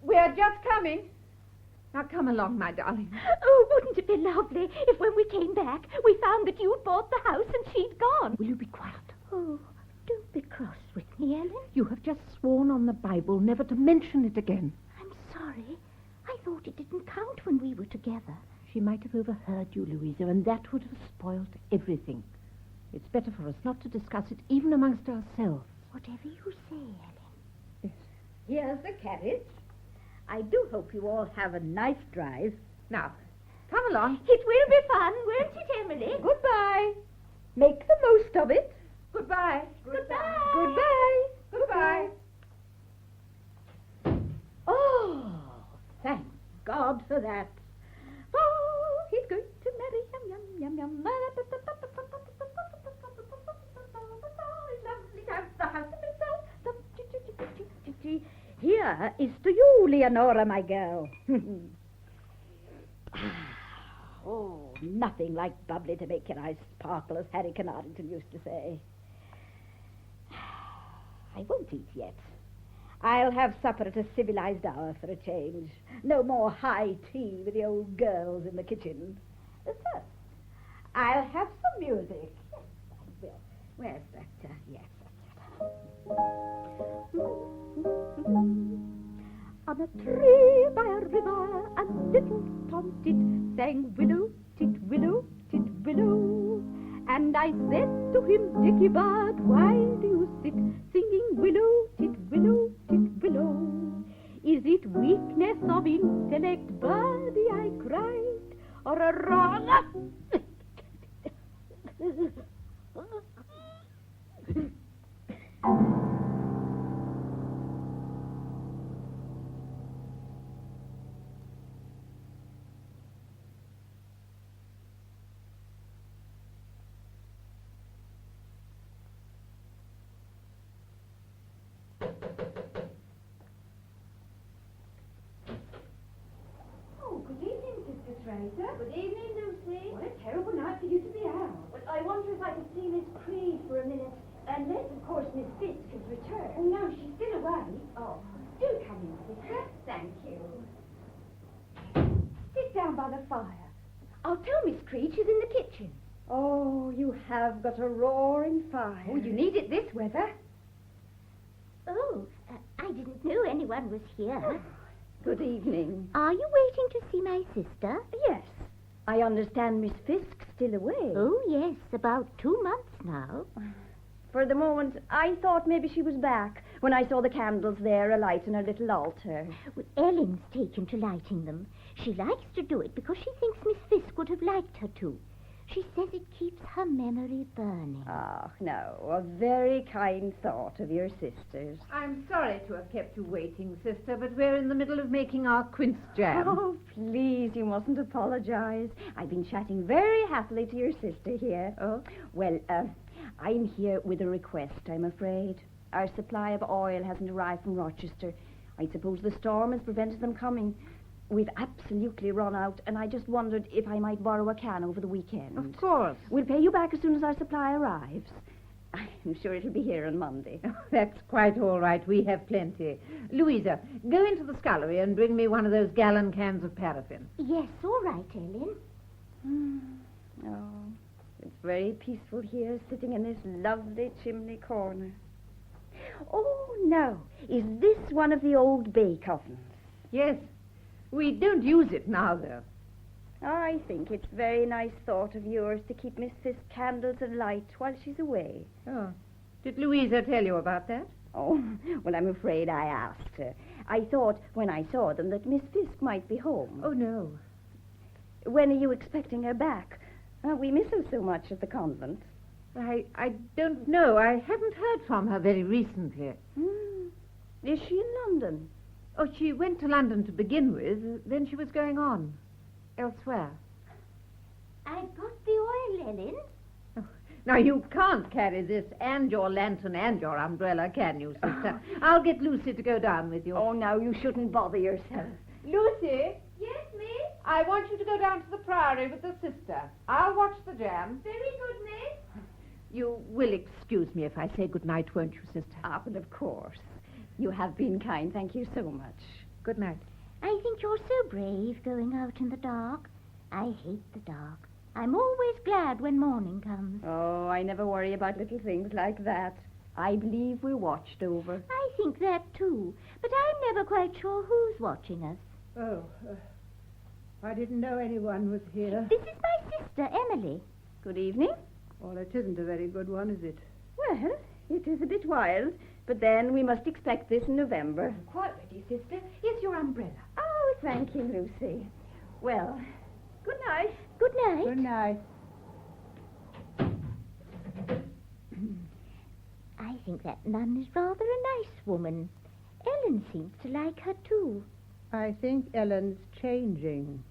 Speaker 2: We're just coming. Now, come along, my darling.
Speaker 5: Oh, wouldn't it be lovely if when we came back we found that you'd bought the house and she'd gone?
Speaker 2: Will you be quiet?
Speaker 5: Oh, don't be cross with me, Ellen.
Speaker 2: You have just sworn on the Bible never to mention it again.
Speaker 5: I'm sorry. I thought it didn't count when we were together.
Speaker 2: She might have overheard you, Louisa, and that would have spoiled everything. It's better for us not to discuss it even amongst ourselves.
Speaker 5: Whatever you say, Ellen.
Speaker 2: Yes.
Speaker 1: Here's the carriage. I do hope you all have a nice drive.
Speaker 2: Now, come along.
Speaker 5: It will be fun, won't it, Emily?
Speaker 1: Goodbye. Make the most of it.
Speaker 2: Goodbye.
Speaker 5: Goodbye.
Speaker 1: Goodbye.
Speaker 2: Goodbye.
Speaker 1: Oh, thank God for that. Oh, he's going to marry yum, yum, yum, yum. Lovely to have the house of himself. Here is to you, Leonora, my girl. Oh, nothing like bubbly to make your eyes sparkle, as Harry Carnarvon used to say. I won't eat yet. I'll have supper at a civilized hour for a change. No more high tea with the old girls in the kitchen. First, I'll have some music. Yes, I will. Where's that? Yes, that's it. On a tree by a river, a little tomtit sang willow, tit, willow, tit, willow. And I said to him, Dicky Bird, why do you sit singing willow, tit, willow, tit, willow? Is it weakness of intellect, birdie, I cried, or a wrong?
Speaker 5: Good evening, Lucy.
Speaker 7: What a terrible night for you to be out.
Speaker 5: Well, I wonder if I could see Miss Creed for a minute. Unless, of course, Miss Fiske has returned.
Speaker 7: Oh, no, she's still away.
Speaker 5: Oh,
Speaker 7: Do come in, sister.
Speaker 5: thank you.
Speaker 7: Sit down by the fire.
Speaker 5: I'll tell Miss Creed she's in the kitchen.
Speaker 7: Oh, you have got a roaring fire. Oh, you need it this weather.
Speaker 5: Oh, I didn't know anyone was here.
Speaker 7: Good evening.
Speaker 5: Are you waiting to see my sister?
Speaker 7: Yes. I understand Miss Fiske's still away.
Speaker 5: Oh, yes, about 2 months now.
Speaker 7: For the moment, I thought maybe she was back when I saw the candles there alight in her little altar.
Speaker 5: Well, Ellen's taken to lighting them. She likes to do it because she thinks Miss Fiske would have liked her to. She says it keeps her memory burning.
Speaker 7: Ah, no, a very kind thought of your sisters.
Speaker 2: I'm sorry to have kept you waiting, sister, but we're in the middle of making our quince jam.
Speaker 7: Oh, please, you mustn't apologize. I've been chatting very happily to your sister here.
Speaker 2: Oh?
Speaker 7: Well, I'm here with a request, I'm afraid. Our supply of oil hasn't arrived from Rochester. I suppose the storm has prevented them coming. We've absolutely run out, and I just wondered if I might borrow a can over the weekend.
Speaker 2: Of course.
Speaker 7: We'll pay you back as soon as our supply arrives. I'm sure it'll be here on Monday.
Speaker 2: Oh, that's quite all right. We have plenty. Louisa, go into the scullery and bring me one of those gallon cans of paraffin.
Speaker 5: Yes, all right, Ellen.
Speaker 7: Oh, it's very peaceful here, sitting in this lovely chimney corner. Oh, no. Is this one of the old bake ovens?
Speaker 2: Yes. We don't use it now, though.
Speaker 7: I think it's very nice thought of yours to keep Miss Fiske candles alight while she's away.
Speaker 2: Oh. Did Louisa tell you about that?
Speaker 7: Oh, well, I'm afraid I asked her. I thought when I saw them that Miss Fiske might be home.
Speaker 2: Oh, no.
Speaker 7: When are you expecting her back? We miss her so much at the convent.
Speaker 2: I don't know. I haven't heard from her very recently.
Speaker 7: Is she in London?
Speaker 2: Oh, she went to London to begin with. Then she was going on elsewhere.
Speaker 5: I've got the oil, Ellen.
Speaker 2: Oh, now, you can't carry this and your lantern and your umbrella, can you, sister? I'll get Lucy to go down with you.
Speaker 7: Oh, now, you shouldn't bother yourself.
Speaker 2: Lucy,
Speaker 5: Yes, miss?
Speaker 2: I want you to go down to the Priory with the sister. I'll watch the jam.
Speaker 5: Very good, miss.
Speaker 2: You will excuse me if I say good night, won't you, sister?
Speaker 7: Ah, but of course. You have been kind. Thank you so much.
Speaker 2: Good night.
Speaker 5: I think you're so brave going out in the dark. I hate the dark. I'm always glad when morning comes.
Speaker 7: Oh, I never worry about little things like that. I believe we're watched over.
Speaker 5: I think that, too. But I'm never quite sure who's watching us.
Speaker 6: Oh, I didn't know anyone was here.
Speaker 5: This is my sister, Emily.
Speaker 7: Good evening.
Speaker 6: Well, it isn't a very good one, is it?
Speaker 7: Well, it is a bit wild, but then we must expect this in November. Quite ready, sister. Here's your umbrella. Oh, thank you, Lucy. Well, good night.
Speaker 5: Good night.
Speaker 6: Good night.
Speaker 5: I think that nun is rather a nice woman. Ellen seems to like her, too.
Speaker 6: I think Ellen's changing.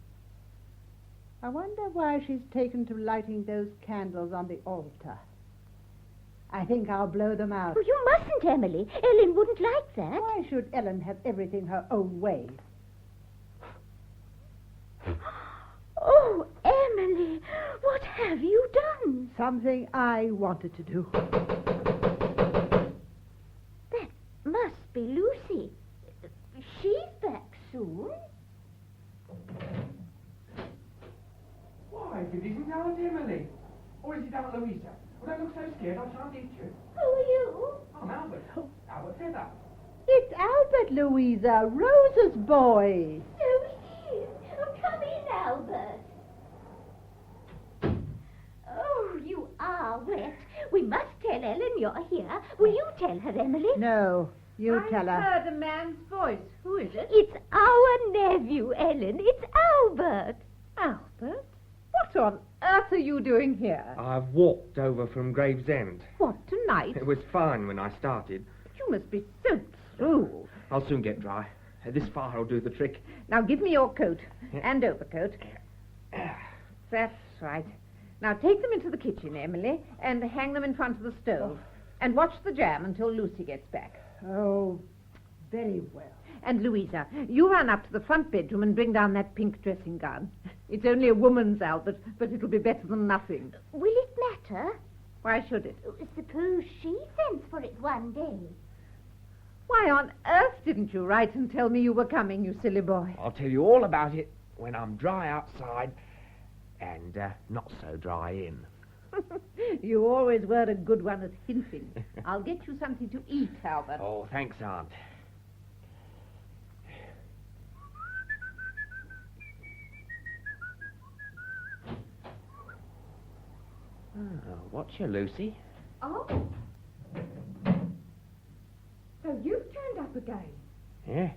Speaker 6: I wonder why she's taken to lighting those candles on the altar. I think I'll blow them out.
Speaker 5: Oh, you mustn't, Emily. Ellen wouldn't like that.
Speaker 6: Why should Ellen have everything her own way?
Speaker 5: Oh, Emily, what have you done?
Speaker 6: Something I wanted to do.
Speaker 5: That must be Lucy. She's back soon.
Speaker 4: Why, good evening, Aunt Emily. Or is it Aunt Louisa? Oh, don't look so scared. I shan't eat you.
Speaker 5: Who are you?
Speaker 4: I'm Albert. Albert Feather.
Speaker 6: It's Albert, Louisa, Rose's boy.
Speaker 5: So it is. Oh, come in, Albert. Oh, you are We must tell Ellen you're here. Will you tell her, Emily?
Speaker 6: No, you tell her.
Speaker 2: I heard a man's voice. Who is it?
Speaker 5: It's our nephew, Ellen. It's Albert.
Speaker 2: Albert? What on earth are you doing here?
Speaker 4: I've walked over from Gravesend.
Speaker 2: What, tonight?
Speaker 4: It was fine when I started.
Speaker 2: You must be soaked through.
Speaker 4: I'll soon get dry. This fire will do the trick.
Speaker 2: Now give me your coat and overcoat. That's right. Now take them into the kitchen, Emily, and hang them in front of the stove. And watch the jam until Lucy gets back.
Speaker 6: Oh, very well.
Speaker 2: And Louisa, you run up to the front bedroom and bring down that pink dressing gown. It's only a woman's, Albert, but it'll be better than nothing.
Speaker 5: Will it matter?
Speaker 2: Why should it?
Speaker 5: Suppose she sends for it one day.
Speaker 2: Why on earth didn't you write and tell me you were coming, you silly boy?
Speaker 4: I'll tell you all about it when I'm dry outside and not so dry in.
Speaker 2: You always were a good one at hinting. I'll get you something to eat, Albert.
Speaker 4: Oh, thanks, Aunt. Oh, what's your Lucy?
Speaker 7: Oh. So you've turned up again.
Speaker 4: Yeah,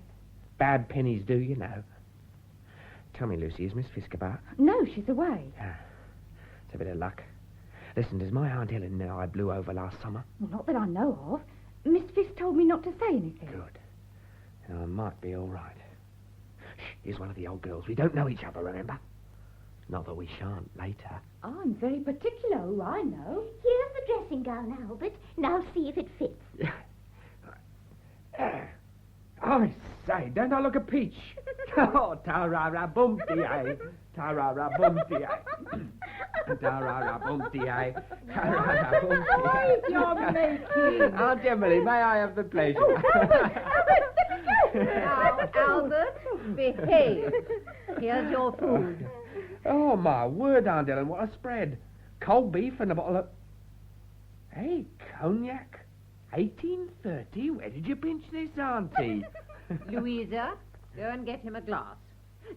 Speaker 4: bad pennies do, you know. Tell me, Lucy, is Miss Fiske about?
Speaker 7: No, she's away.
Speaker 4: It's a bit of luck. Listen, does my Aunt Ellen know I blew over last summer?
Speaker 7: Well, not that I know of. Miss Fiske told me not to say anything.
Speaker 4: Good. Now, I might be all right. Shh, here's one of the old girls. We don't know each other, remember? Not that we shan't later.
Speaker 7: I'm very particular who I know.
Speaker 5: Here's the dressing gown, Albert. Now see if it fits.
Speaker 4: I say, don't I look a peach? Oh, ta-ra-ra-bum-dee-ay, ta-ra-ra-bum-dee-ay. Ta-ra-ra-bum-dee-ay, ta-ra-ra-bum-dee-ay.
Speaker 6: You're making.
Speaker 4: Aunt Emily, may I have the pleasure?
Speaker 2: Now, Albert, behave. Here's your food.
Speaker 4: Oh, my word, Aunt Ellen, what a spread. Cold beef and a bottle of... Hey, cognac. 1830? Where did you pinch this, Auntie?
Speaker 2: Louisa, go and get him a glass.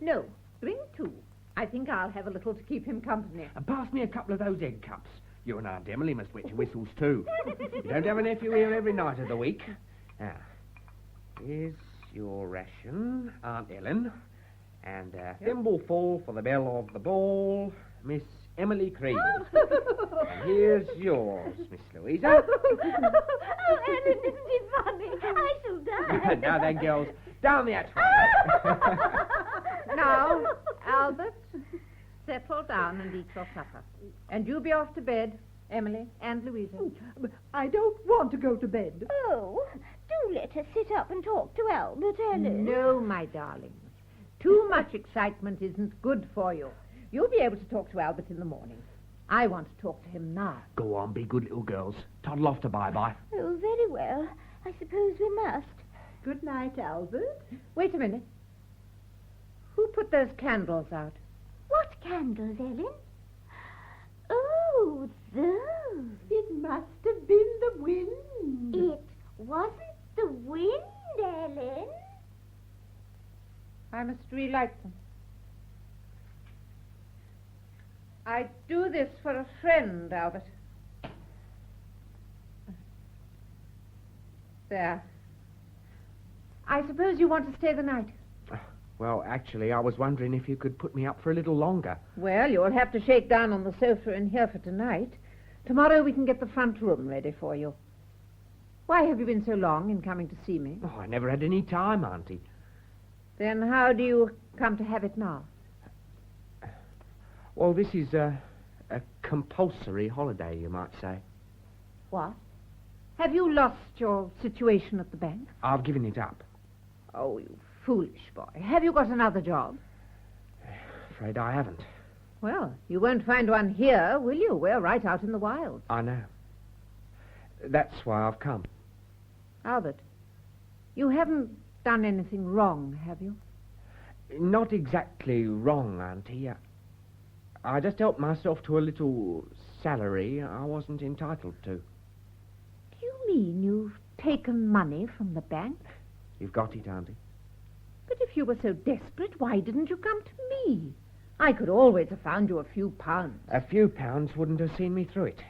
Speaker 2: No, bring two. I think I'll have a little to keep him company.
Speaker 4: And pass me a couple of those egg cups. You and Aunt Emily must wet your whistles, too. You don't have a nephew here every night of the week. Now, here's your ration, Aunt Ellen. And a thimbleful for the belle of the ball, Miss Emily Creed. And here's yours, Miss Louisa.
Speaker 5: Oh, Ellen, isn't it funny? I shall die.
Speaker 4: Now then, girls, down the hatch.
Speaker 2: Now, Albert, settle down and eat your supper. And you be off to bed, Emily and Louisa.
Speaker 6: I don't want to go to bed.
Speaker 5: Oh, do let us sit up and talk to Albert, Ellen.
Speaker 2: No, my darling. Too much excitement isn't good for you. You'll be able to talk to Albert in the morning. I want to talk to him now.
Speaker 4: Go on, be good little girls. Toddle off to bye-bye.
Speaker 5: Oh, very well. I suppose we must.
Speaker 6: Good night, Albert.
Speaker 2: Wait a minute. Who put those candles out?
Speaker 5: What candles, Ellen? Oh, those.
Speaker 6: It must have been the wind.
Speaker 5: It wasn't the wind, Ellen.
Speaker 2: I must relight them. I do this for a friend, Albert. There. I suppose you want to stay the night.
Speaker 4: Well, actually, I was wondering if you could put me up for a little longer.
Speaker 2: Well, you'll have to shake down on the sofa in here for tonight. Tomorrow we can get the front room ready for you. Why have you been so long in coming to see me?
Speaker 4: Oh, I never had any time, Auntie.
Speaker 2: Then how do you come to have it now?
Speaker 4: Well, this is a compulsory holiday, you might say.
Speaker 2: What? Have you lost your situation at the bank?
Speaker 4: I've given it up.
Speaker 2: Oh, you foolish boy. Have you got another job?
Speaker 4: Afraid I haven't.
Speaker 2: Well, you won't find one here, will you? We're right out in the wilds.
Speaker 4: I know. That's why I've come.
Speaker 2: Albert, you haven't done anything wrong, have you?
Speaker 4: Not exactly wrong, Auntie. I just helped myself to a little salary I wasn't entitled to.
Speaker 2: Do you mean you've taken money from the bank?
Speaker 4: You've got it, Auntie.
Speaker 2: But if you were so desperate, why didn't you come to me? I could always have found you a few pounds.
Speaker 4: A few pounds wouldn't have seen me through it.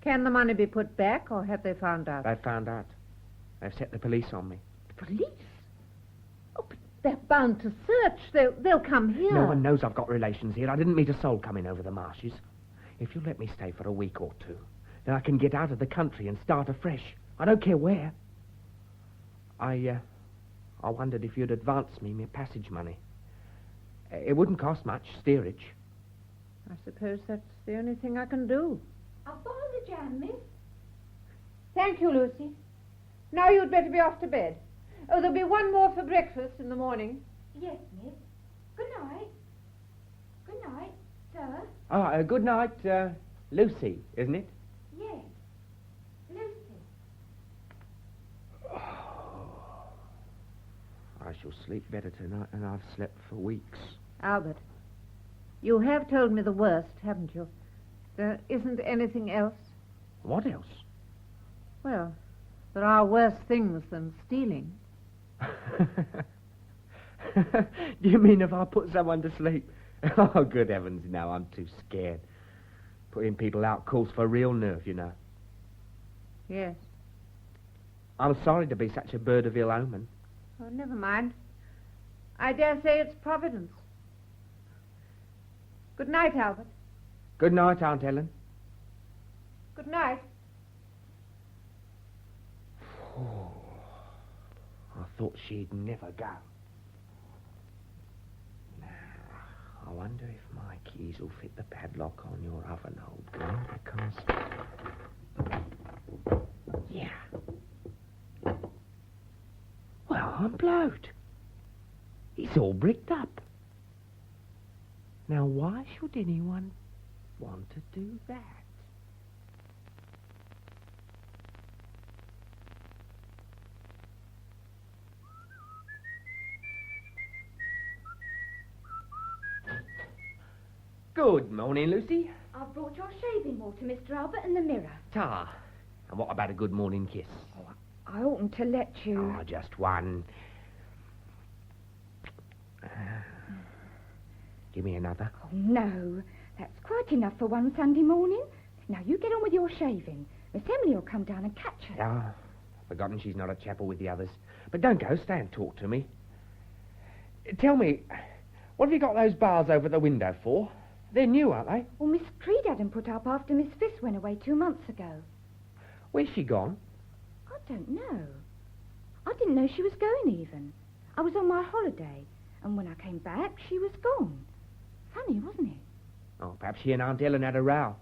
Speaker 2: Can the money be put back, or have they found out?
Speaker 4: They've found out. They've set the police on me.
Speaker 2: The police? Oh, but they're bound to search. They'll come here.
Speaker 4: No one knows I've got relations here. I didn't meet a soul coming over the marshes. If you let me stay for a week or two, then I can get out of the country and start afresh. I don't care where. I wondered if you'd advance me my passage money. It wouldn't cost much, steerage.
Speaker 2: I suppose that's the only thing I can do.
Speaker 5: I'll boil the jam, miss.
Speaker 2: Thank you, Lucy. Now you'd better be off to bed. Oh, there'll be one more for breakfast in the morning.
Speaker 5: Yes, miss. Good night. Good night, sir.
Speaker 4: Oh, good night, Lucy, isn't it?
Speaker 5: Yes, Lucy.
Speaker 4: I shall sleep better tonight than I've slept for weeks.
Speaker 2: Albert, you have told me the worst, haven't you? There isn't anything else?
Speaker 4: What else?
Speaker 2: Well, there are worse things than stealing.
Speaker 4: Do you mean if I put someone to sleep? Oh, good heavens, no, I'm too scared. Putting people out calls for real nerve, you know.
Speaker 2: Yes.
Speaker 4: I'm sorry to be such a bird of ill omen.
Speaker 2: Oh, never mind. I dare say it's Providence. Good night, Albert.
Speaker 4: Good night, Aunt Ellen.
Speaker 2: Good night.
Speaker 4: I thought she'd never go. Now, I wonder if my keys will fit the padlock on your oven, old girl, because... Yeah. Well, I'm blowed. It's all bricked up. Now, why should anyone want to do that? Good morning, Lucy.
Speaker 5: I've brought your shaving water, Mr. Albert, and the mirror.
Speaker 4: Ta. And what about a good morning kiss?
Speaker 7: Oh, I oughtn't to let you...
Speaker 4: Oh, just one. Give me another.
Speaker 7: Oh, no. That's quite enough for one Sunday morning. Now, you get on with your shaving. Miss Emily will come down and catch her.
Speaker 4: Ah, I've forgotten she's not at chapel with the others. But don't go. Stay and talk to me. Tell me, what have you got those bars over the window for? They're new, aren't they?
Speaker 7: Well, Miss Creed had them put up after Miss Fiske went away 2 months ago.
Speaker 4: Where's she gone?
Speaker 7: I don't know. I didn't know she was going even. I was on my holiday, and when I came back, she was gone. Funny, wasn't it?
Speaker 4: Oh, perhaps she and Aunt Ellen had a row.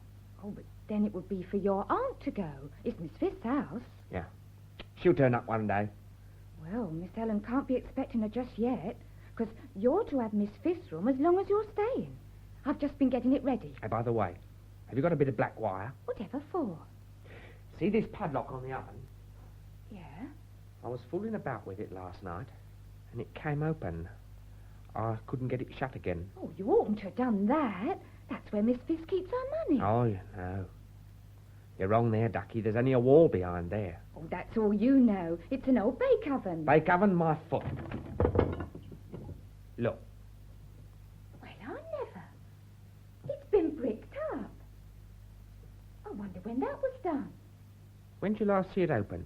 Speaker 7: Oh, but then it would be for your aunt to go. It's Miss Fiske's house.
Speaker 4: Yeah. She'll turn up one day.
Speaker 7: Well, Miss Ellen can't be expecting her just yet, because you're to have Miss Fiske's room as long as you're staying. I've just been getting it ready.
Speaker 4: Hey, by the way, have you got a bit of black wire?
Speaker 7: Whatever for?
Speaker 4: See this padlock on the oven?
Speaker 7: Yeah?
Speaker 4: I was fooling about with it last night, and it came open. I couldn't get it shut again.
Speaker 7: Oh, you oughtn't to have done that. That's where Miss Fiske keeps her money.
Speaker 4: Oh, you know. You're wrong there, Ducky. There's only a wall behind there.
Speaker 7: Oh, that's all you know. It's an old bake oven.
Speaker 4: Bake oven, my foot. Look.
Speaker 5: Well, I never. It's been bricked up. I wonder when that was done.
Speaker 4: When did you last see it open?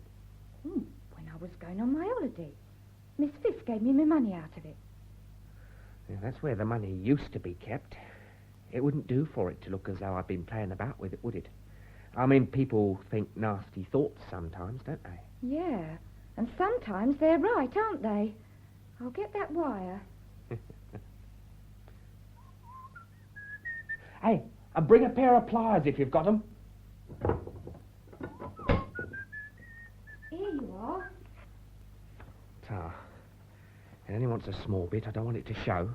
Speaker 7: When I was going on my holiday. Miss Fiske gave me my money out of it.
Speaker 4: Yeah, that's where the money used to be kept. It wouldn't do for it to look as though I'd been playing about with it, would it? I mean, people think nasty thoughts sometimes, don't they?
Speaker 7: Yeah, and sometimes they're right, aren't they? I'll get that wire.
Speaker 4: Hey, and bring a pair of pliers if you've got them.
Speaker 5: Here you are.
Speaker 4: Ta. It only wants a small bit. I don't want it to show.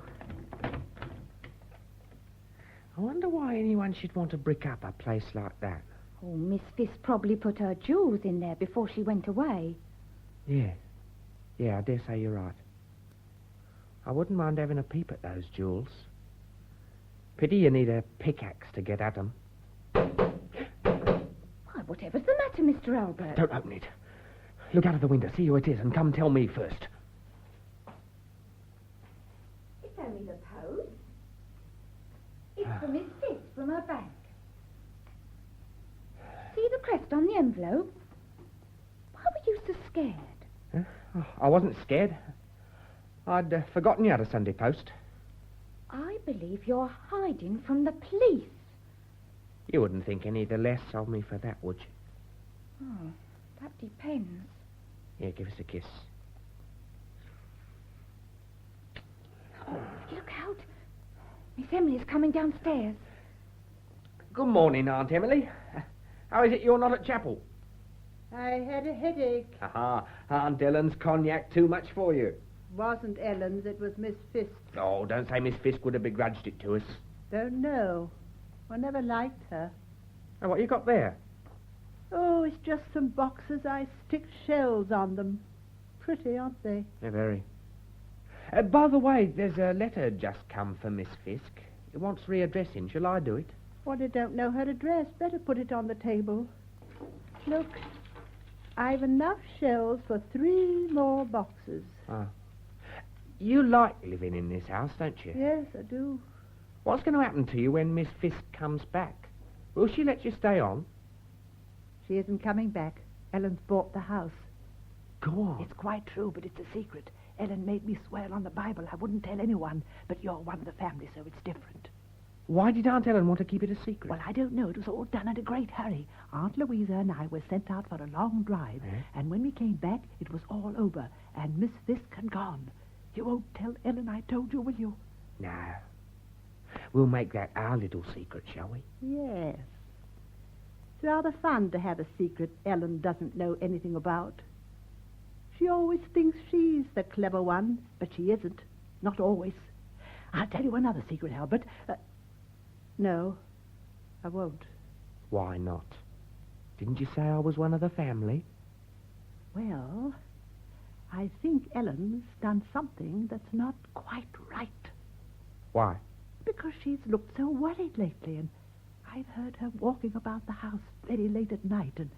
Speaker 4: I wonder why anyone should want to brick up a place like that.
Speaker 7: Oh, Miss Fiske probably put her jewels in there before she went away.
Speaker 4: Yeah. Yeah, I dare say you're right. I wouldn't mind having a peep at those jewels. Pity you need a pickaxe to get at them.
Speaker 7: Why, whatever's the matter, Mr. Albert?
Speaker 4: Don't open it. Look out of the window, see who it is, and come tell me first.
Speaker 5: It's only the post. It's for Miss Fiske from her bank. See the
Speaker 7: request on the envelope. Why were you so scared?
Speaker 4: I wasn't scared. I'd forgotten you had a Sunday post.
Speaker 7: I believe you're hiding from the police.
Speaker 4: You wouldn't think any the less of me for that, would you?
Speaker 7: Oh, that depends.
Speaker 4: Here, give us a kiss.
Speaker 7: Look out. Miss Emily's coming downstairs.
Speaker 4: Good morning, Aunt Emily. How is it you're not at chapel?
Speaker 6: I had a headache.
Speaker 4: Aha, Aunt Ellen's cognac too much for you.
Speaker 6: Wasn't Ellen's, it was Miss Fiske.
Speaker 4: Oh, don't say Miss Fiske would have begrudged it to us.
Speaker 6: Don't know. I never liked her.
Speaker 4: And what you got there?
Speaker 6: Oh, it's just some boxes. I stick shells on them. Pretty, aren't they?
Speaker 4: Yeah, very. By the way, there's a letter just come for Miss Fiske. It wants readdressing. Shall I do it?
Speaker 6: Well, I don't know her address. Better put it on the table. Look, I've enough shells for 3 more boxes.
Speaker 4: Ah. You like living in this house, don't you?
Speaker 6: Yes, I do.
Speaker 4: What's going to happen to you when Miss Fiske comes back? Will she let you stay on?
Speaker 6: She isn't coming back. Ellen's bought the house.
Speaker 4: Go on.
Speaker 8: It's quite true, but it's a secret. Ellen made me swear on the Bible I wouldn't tell anyone, but you're one of the family, so it's different.
Speaker 4: Why did Aunt Ellen want to keep it a secret?
Speaker 8: Well, I don't know. It was all done in a great hurry. Aunt Louisa and I were sent out for a long drive, and when we came back, it was all over, and Miss Fiske had gone. You won't tell Ellen I told you, will you?
Speaker 4: No. We'll make that our little secret, shall we?
Speaker 6: Yes. It's rather fun to have a secret Ellen doesn't know anything about. She always thinks she's the clever one, but she isn't. Not always. I'll tell you another secret, Albert. No, I won't.
Speaker 4: Why not? Didn't you say I was one of the family?
Speaker 6: Well, I think Ellen's done something that's not quite right.
Speaker 4: Why?
Speaker 6: Because she's looked so worried lately, and I've heard her walking about the house very late at night, and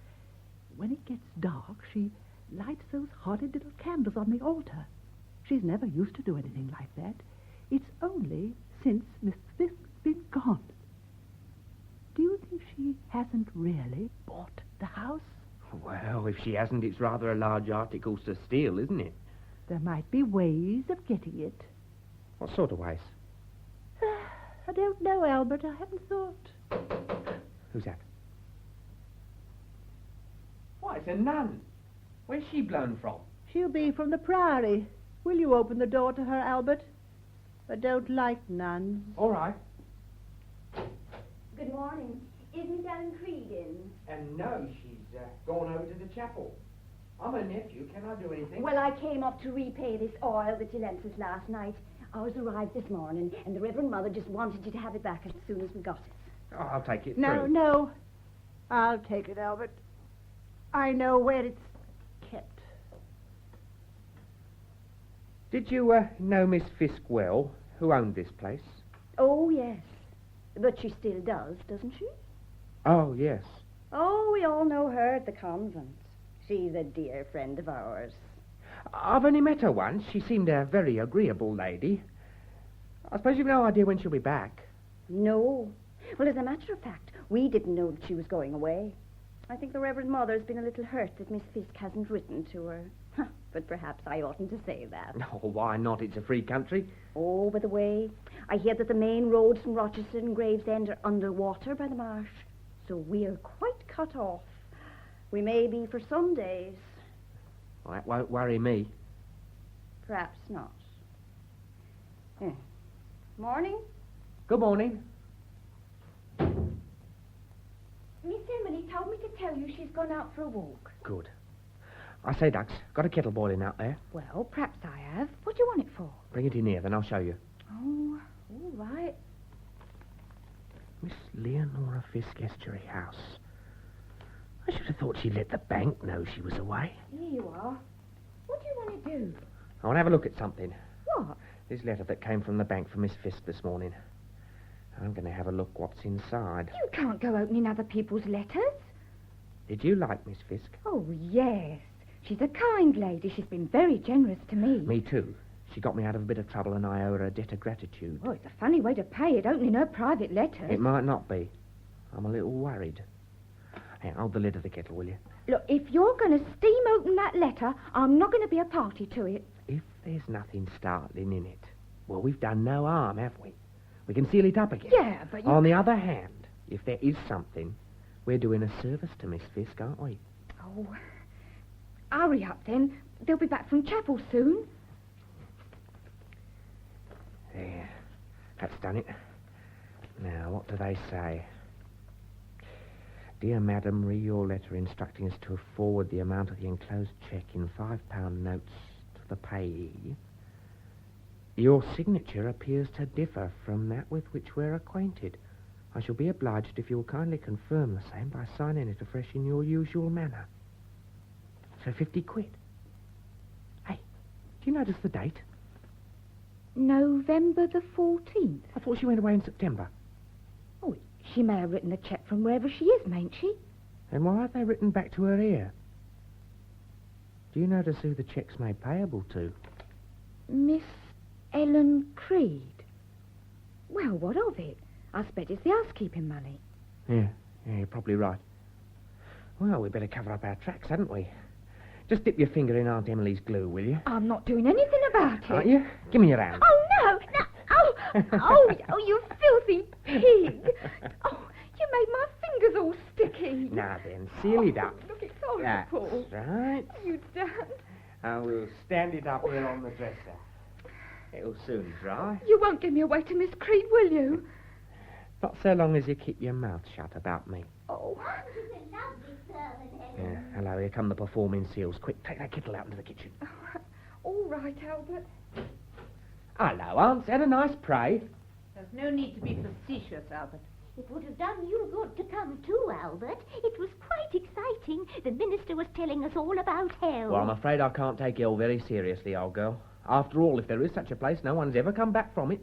Speaker 6: when it gets dark, she lights those horrid little candles on the altar. She's never used to do anything like that. It's only since Miss Fiske's been gone. Do you think she hasn't really bought the house?
Speaker 4: Well, if she hasn't, it's rather a large article to steal, isn't it?
Speaker 6: There might be ways of getting it.
Speaker 4: What sort of ways?
Speaker 6: I don't know, Albert. I haven't thought.
Speaker 4: Who's that? Why, it's a nun. Where's she blown from?
Speaker 6: She'll be from the Priory. Will you open the door to her, Albert? I don't like nuns.
Speaker 4: All right.
Speaker 7: Good morning. Is Miss Ellen Creed in?
Speaker 4: And no, she's gone over to the chapel. I'm her nephew. Can I do anything?
Speaker 7: Well, I came up to repay this oil that you lent us last night. Ours arrived this morning, and the Reverend Mother just wanted you to have it back as soon as we got it.
Speaker 4: Oh, I'll take it
Speaker 6: No,
Speaker 4: through.
Speaker 6: no. I'll take it, Albert. I know where it's kept.
Speaker 4: Did you know Miss Fiske well, who owned this place?
Speaker 7: Oh, yes. But she still does, doesn't she?
Speaker 4: Oh, yes.
Speaker 7: Oh, we all know her at the convent. She's a dear friend of ours.
Speaker 4: I've only met her once. She seemed a very agreeable lady. I suppose you've no idea when she'll be back.
Speaker 7: No. Well, as a matter of fact, we didn't know that she was going away. I think the Reverend Mother's been a little hurt that Miss Fiske hasn't written to her. But perhaps I oughtn't to say that.
Speaker 4: Oh, why not? It's a free country.
Speaker 7: Oh, by the way, I hear that the main roads from Rochester and Gravesend are underwater by the marsh. So we're quite cut off. We may be for some days.
Speaker 4: Well, that won't worry me.
Speaker 7: Perhaps not. Morning.
Speaker 4: Good morning.
Speaker 7: Miss Emily told me to tell you she's gone out for a walk.
Speaker 4: Good. I say, Dux, got a kettle boiling out there?
Speaker 7: Well, perhaps I have. What do you want it for?
Speaker 4: Bring it in here, then I'll show you.
Speaker 7: Oh, all right.
Speaker 4: Miss Leonora Fiske Estuary House. I should have thought she'd let the bank know she was away.
Speaker 7: Here you are. What do you want to do?
Speaker 4: I want to have a look at something.
Speaker 7: What?
Speaker 4: This letter that came from the bank for Miss Fiske this morning. I'm going to have a look what's inside.
Speaker 7: You can't go opening other people's letters.
Speaker 4: Did you like Miss Fiske?
Speaker 7: Oh, yes. She's a kind lady. She's been very generous to me.
Speaker 4: Me too. She got me out of a bit of trouble and I owe her a debt of gratitude.
Speaker 7: Oh, it's a funny way to pay it, opening her private letters.
Speaker 4: It might not be. I'm a little worried. Here, hold the lid of the kettle, will you?
Speaker 7: Look, if you're going to steam open that letter, I'm not going to be a party to it.
Speaker 4: If there's nothing startling in it, well, we've done no harm, have we? We can seal it up again.
Speaker 7: Yeah, but you...
Speaker 4: On the other hand, if there is something, we're doing a service to Miss Fiske, aren't we?
Speaker 7: Oh, hurry up then. They'll be back from chapel soon.
Speaker 4: There, that's done it. Now, what do they say? Dear Madam, read your letter instructing us to forward the amount of the enclosed cheque in £5 notes to the payee. Your signature appears to differ from that with which we're acquainted. I shall be obliged if you will kindly confirm the same by signing it afresh in your usual manner. So £50. Hey, do you notice the date?
Speaker 7: November the 14th.
Speaker 4: I thought she went away in September.
Speaker 7: Oh, she may have written the cheque from wherever she is, mayn't she?
Speaker 4: Then why have they written back to her here? Do you notice who the cheque's made payable to?
Speaker 7: Miss Ellen Creed. Well, what of it? I expect it's the housekeeping money.
Speaker 4: Yeah, you're probably right. Well, we'd better cover up our tracks, hadn't we? Just dip your finger in Aunt Emily's glue, will you?
Speaker 7: I'm not doing anything about it.
Speaker 4: Aren't you? Give me your hand.
Speaker 7: Oh, no. Oh, you filthy pig. Oh, you made my fingers all sticky.
Speaker 4: Now then, seal it up.
Speaker 7: Look, it's horrible.
Speaker 4: That's right.
Speaker 7: You don't.
Speaker 4: I will stand it up here on the dresser. It'll soon dry.
Speaker 7: You won't give me away to Miss Creed, will you?
Speaker 4: Not so long as you keep your mouth shut about me.
Speaker 7: Oh.
Speaker 5: She's a lovely servant, Ellen.
Speaker 4: Yeah, hello, here come the performing seals. Quick, take that kettle out into the kitchen.
Speaker 7: All right, Albert.
Speaker 4: Hello, Aunt. Had a nice pray.
Speaker 2: There's no need to be facetious, Albert.
Speaker 5: It would have done you good to come too, Albert. It was quite exciting. The minister was telling us all about hell.
Speaker 4: Well, I'm afraid I can't take hell very seriously, old girl. After all, if there is such a place, no one's ever come back from it.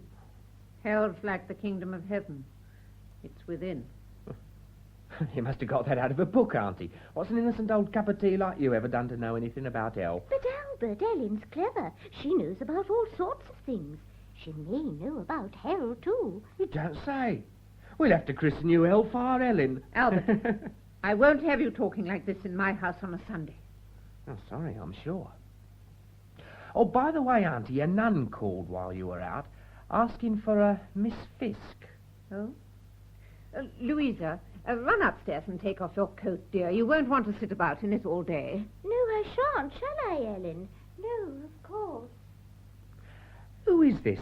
Speaker 2: Hell's like the kingdom of heaven. It's within.
Speaker 4: You must have got that out of a book, Auntie. What's an innocent old cup of tea like you ever done to know anything about hell?
Speaker 5: But Albert, Ellen's clever. She knows about all sorts of things. She may know about hell, too.
Speaker 4: You don't say. We'll have to christen you Hellfire Ellen.
Speaker 2: Albert, I won't have you talking like this in my house on a Sunday.
Speaker 4: Oh, sorry, I'm sure. Oh, by the way, Auntie, a nun called while you were out, asking for a Miss Fiske.
Speaker 2: Oh? Louisa, run upstairs and take off your coat, dear. You won't want to sit about in it all day.
Speaker 5: No, I shan't, shall I, Ellen? No, of course.
Speaker 4: Who is this,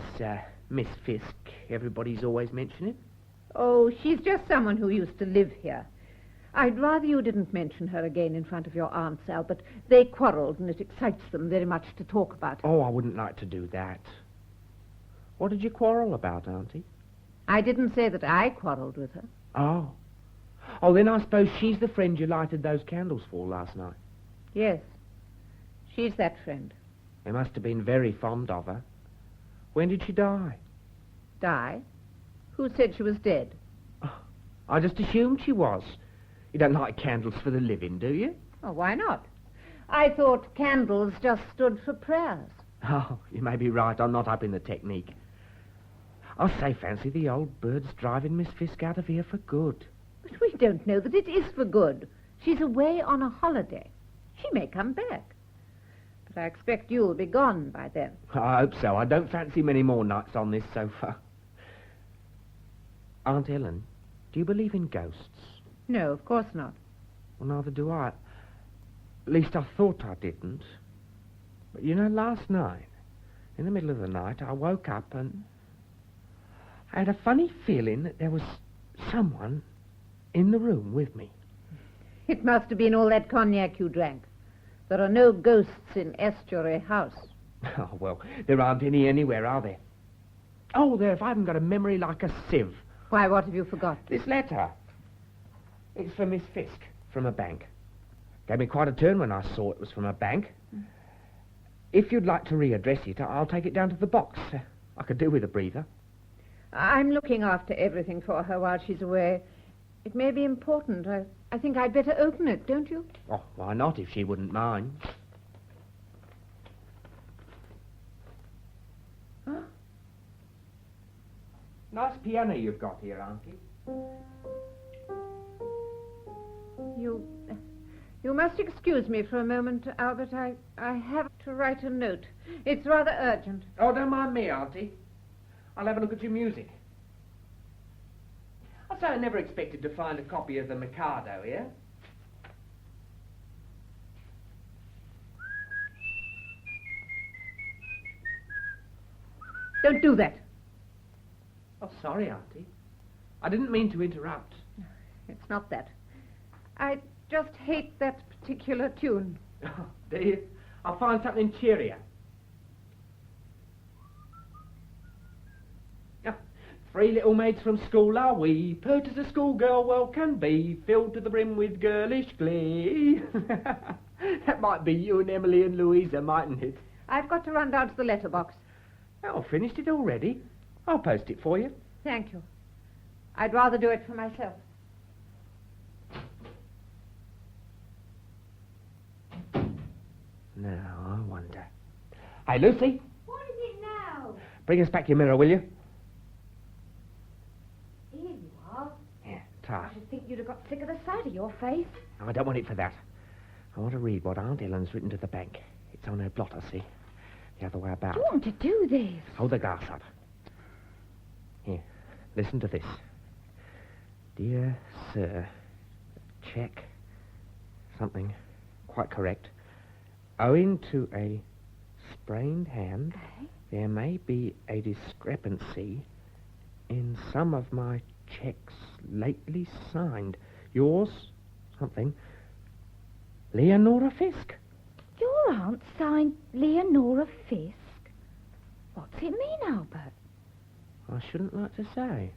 Speaker 4: Miss Fiske everybody's always mentioning?
Speaker 2: Oh, she's just someone who used to live here. I'd rather you didn't mention her again in front of your aunts, Albert. They quarrelled, and it excites them very much to talk about her.
Speaker 4: Oh, I wouldn't like to do that. What did you quarrel about, Auntie?
Speaker 2: I didn't say that I quarrelled with her.
Speaker 4: Oh. Oh, then I suppose she's the friend you lighted those candles for last night.
Speaker 2: Yes, she's that friend.
Speaker 4: You must have been very fond of her. When did she die?
Speaker 2: Die? Who said she was dead?
Speaker 4: Oh, I just assumed she was. You don't light candles for the living, do you?
Speaker 2: Oh, why not? I thought candles just stood for prayers.
Speaker 4: Oh, you may be right. I'm not up in the technique. I say, fancy the old bird's driving Miss Fiske out of here for good.
Speaker 2: But we don't know that it is for good. She's away on a holiday. She may come back. But I expect you'll be gone by then.
Speaker 4: I hope so. I don't fancy many more nights on this sofa. Aunt Ellen, do you believe in ghosts?
Speaker 2: No, of course not.
Speaker 4: Well, neither do I. At least I thought I didn't. But you know, last night, in the middle of the night, I woke up and I had a funny feeling that there was someone in the room with me.
Speaker 2: It must have been all that cognac you drank. There are no ghosts in Estuary House.
Speaker 4: Oh, well, there aren't any anywhere, are there? Oh, there, if I haven't got a memory like a sieve.
Speaker 2: Why, what have you forgotten?
Speaker 4: This letter. It's for Miss Fiske, from a bank. Gave me quite a turn when I saw it was from a bank. If you'd like to readdress it, I'll take it down to the box. I could do with a breather.
Speaker 2: I'm looking after everything for her while she's away. It may be important. I think I'd better open it, don't you?
Speaker 4: Oh, why not, if she wouldn't mind?
Speaker 2: Huh?
Speaker 4: Nice piano you've got here, Auntie.
Speaker 2: You must excuse me for a moment, Albert. I have to write a note. It's rather urgent.
Speaker 4: Oh, don't mind me, Auntie. I'll have a look at your music. I say I never expected to find a copy of the Mikado here.
Speaker 2: Don't do that.
Speaker 4: Oh, sorry, Auntie. I didn't mean to interrupt.
Speaker 2: It's not that. I just hate that particular tune.
Speaker 4: Oh, do you? I'll find something cheerier. Three little maids from school are we, pert as a schoolgirl well can be, filled to the brim with girlish glee. That might be you and Emily and Louisa, mightn't it?
Speaker 2: I've got to run down to the letterbox.
Speaker 4: Oh, finished it already? I'll post it for you.
Speaker 2: Thank you. I'd rather do it for myself.
Speaker 4: Now, I wonder. Hey, Lucy,
Speaker 5: What is it now?
Speaker 4: bring us back your mirror, will you?
Speaker 5: Here you are.
Speaker 4: Yeah, tough.
Speaker 7: I should think you'd have got sick of the sight of your face.
Speaker 4: No, I don't want it for that. I want to read what Aunt Ellen's written to the bank. It's on her blotter, see? The other way about.
Speaker 7: Do you want to do this?
Speaker 4: Hold the glass up. Here, listen to this. Dear Sir, check something quite correct. Owing to a sprained hand, there may be a discrepancy in some of my checks lately signed. Yours, something, Leonora Fiske.
Speaker 7: Your aunt signed Leonora Fiske? What's it mean, Albert?
Speaker 4: I shouldn't like to say.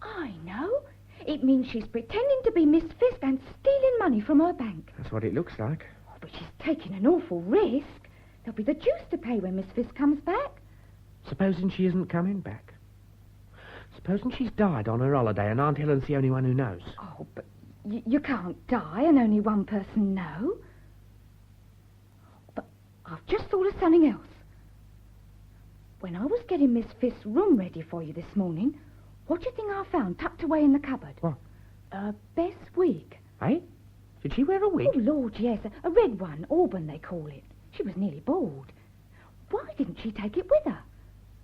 Speaker 7: I know. It means she's pretending to be Miss Fiske and stealing money from her bank.
Speaker 4: That's what it looks like.
Speaker 7: Oh, but she's taking an awful risk. There'll be the deuce to pay when Miss Fiske comes back.
Speaker 4: Supposing she isn't coming back. Supposing she's died on her holiday and Aunt Helen's the only one who knows.
Speaker 7: Oh, but you can't die and only one person know. But I've just thought of something else. When I was getting Miss Fiske's room ready for you this morning, what do you think I found tucked away in the cupboard?
Speaker 4: What?
Speaker 7: A best wig.
Speaker 4: Eh? Did she wear a wig?
Speaker 7: Oh, Lord, yes. A red one, auburn they call it. She was nearly bald. Why didn't she take it with her?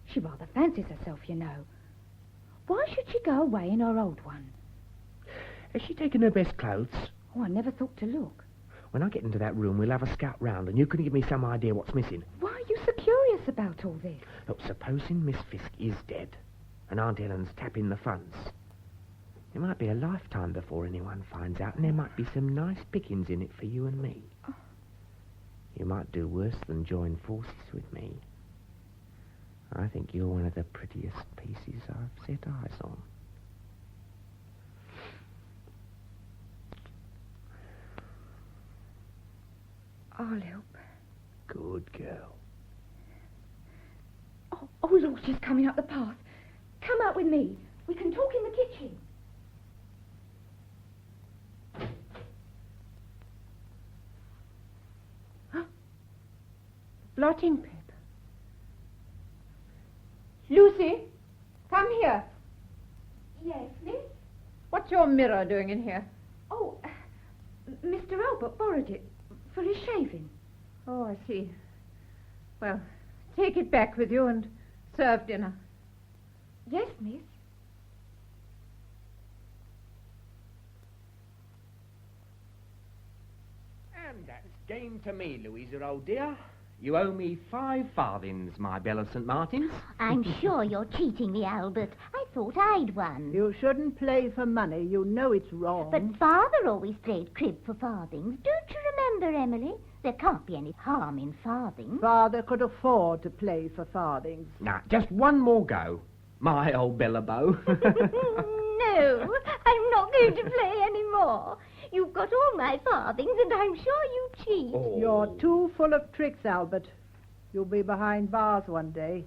Speaker 7: She rather fancies herself, you know. Why should she go away in her old one?
Speaker 4: Has she taken her best clothes?
Speaker 7: Oh, I never thought to look.
Speaker 4: When I get into that room, we'll have a scout round and you can give me some idea what's missing.
Speaker 7: Why are you so curious about all this?
Speaker 4: Look, supposing Miss Fiske is dead and Aunt Ellen's tapping the funds, it might be a lifetime before anyone finds out and there might be some nice pickings in it for you and me.
Speaker 7: Oh.
Speaker 4: You might do worse than join forces with me. I think you're one of the prettiest pieces I've set eyes on.
Speaker 7: I'll help.
Speaker 4: Good girl.
Speaker 7: Oh, Lord, she's coming up the path. Come out with me. We can talk in the kitchen.
Speaker 2: Blotting paper. Lucy, come here.
Speaker 5: Yes, miss?
Speaker 2: What's your mirror doing in here?
Speaker 7: Oh, Mr. Albert borrowed it for his shaving.
Speaker 2: Oh, I see. Well, take it back with you and serve dinner.
Speaker 7: Yes, miss.
Speaker 4: And that's game to me, Louisa, old dear. You owe me 5 farthings, my Bella St. Martin's.
Speaker 5: I'm sure you're cheating me, Albert. I thought I'd won.
Speaker 6: You shouldn't play for money. You know it's wrong.
Speaker 5: But Father always played crib for farthings. Don't you remember, Emily? There can't be any harm in farthings.
Speaker 6: Father could afford to play for farthings.
Speaker 4: Now, just one more go. My old Bella Beau.
Speaker 5: No, I'm not going to play any more. You've got all my farthings, and I'm sure you cheat.
Speaker 4: Oh.
Speaker 6: You're too full of tricks, Albert. You'll be behind bars one day.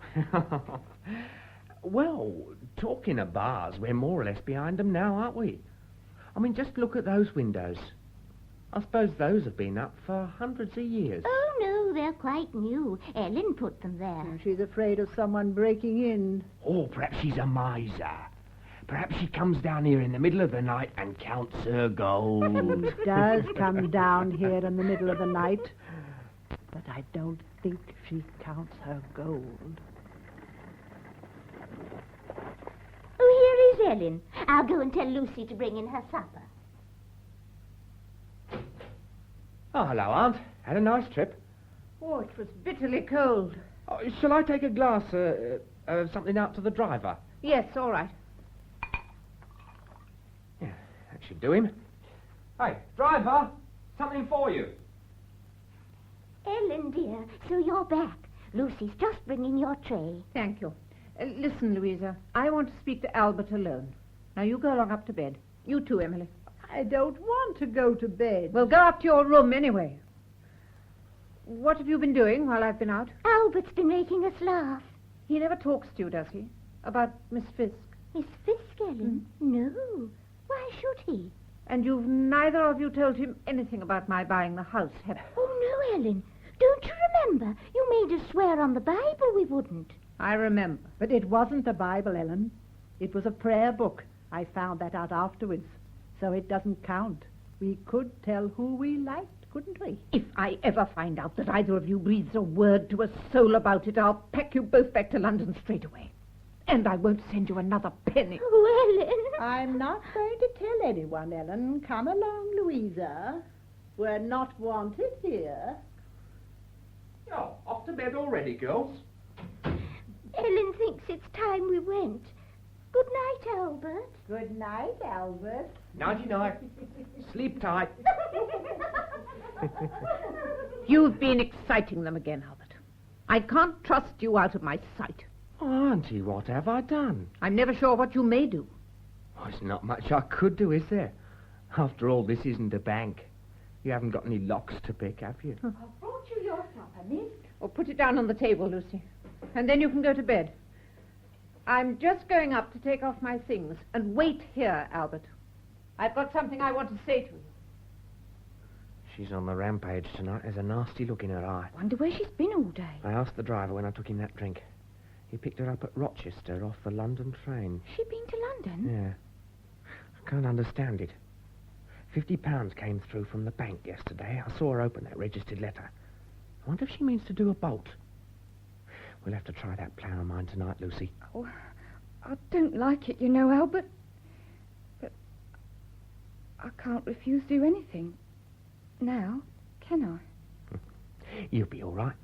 Speaker 4: Well, talking of bars, we're more or less behind them now, aren't we? I mean, just look at those windows. I suppose those have been up for hundreds of years.
Speaker 5: Oh, no, they're quite new. Ellen put them there.
Speaker 6: She's afraid of someone breaking in.
Speaker 4: Or perhaps she's a miser. Perhaps she comes down here in the middle of the night and counts her gold.
Speaker 8: She does come down here in the middle of the night, but I don't think she counts her gold.
Speaker 5: Oh, here is Ellen. I'll go and tell Lucy to bring in her supper.
Speaker 4: Oh, hello, Aunt. Had a nice trip.
Speaker 2: Oh, it was bitterly cold.
Speaker 4: Oh, shall I take a glass of something out to the driver?
Speaker 2: Yes, all right.
Speaker 4: Yeah, that should do him. Hey, driver, something for you.
Speaker 5: Ellen, dear, so you're back. Lucy's just bringing your tray.
Speaker 2: Thank you. Listen, Louisa, I want to speak to Albert alone. Now, you go along up to bed. You too, Emily.
Speaker 6: I don't want to go to bed.
Speaker 2: Well, go up to your room anyway. What have you been doing while I've been out?
Speaker 5: Albert's been making us laugh.
Speaker 2: He never talks to you, does he? About Miss Fiske?
Speaker 5: Miss Fiske, Ellen? No. Why should he?
Speaker 2: And you've neither of you told him anything about my buying the house, have you?
Speaker 5: Oh, no, Ellen. Don't you remember? You made us swear on the Bible we wouldn't.
Speaker 2: I remember.
Speaker 8: But it wasn't the Bible, Ellen. It was a prayer book. I found that out afterwards. So it doesn't count. We could tell who we liked, couldn't we?
Speaker 2: If I ever find out that either of you breathes a word to a soul about it, I'll pack you both back to London straight away. And I won't send you another penny.
Speaker 5: Oh, Ellen.
Speaker 8: I'm not going to tell anyone, Ellen. Come along, Louisa. We're not wanted here.
Speaker 4: Oh, off to bed already, girls.
Speaker 5: Ellen thinks it's time we went. Good night, Albert.
Speaker 8: Good night, Albert.
Speaker 4: Nighty-night. Sleep tight.
Speaker 2: You've been exciting them again, Albert. I can't trust you out of my sight.
Speaker 4: Oh, Auntie, what have I done?
Speaker 2: I'm never sure what you may do.
Speaker 4: Oh, there's not much I could do, is there? After all, this isn't a bank. You haven't got any locks to pick, have you?
Speaker 5: I've brought you your supper, miss.
Speaker 2: Or put it down on the table, Lucy. And then you can go to bed. I'm just going up to take off my things. And wait here, Albert. I've got something I want to say to you.
Speaker 4: She's on the rampage tonight. There's a nasty look in her eye.
Speaker 5: Wonder where she's been all day.
Speaker 4: I asked the driver when I took him that drink. He picked her up at Rochester off the London train.
Speaker 5: She been to London?
Speaker 4: Yeah. I can't understand it. £50 came through from the bank yesterday. I saw her open that registered letter. I wonder if she means to do a bolt. We'll have to try that plan of mine tonight, Lucy.
Speaker 7: Oh, I don't like it, you know, Albert. But I can't refuse to do anything. Now, can I?
Speaker 4: You'll be all right.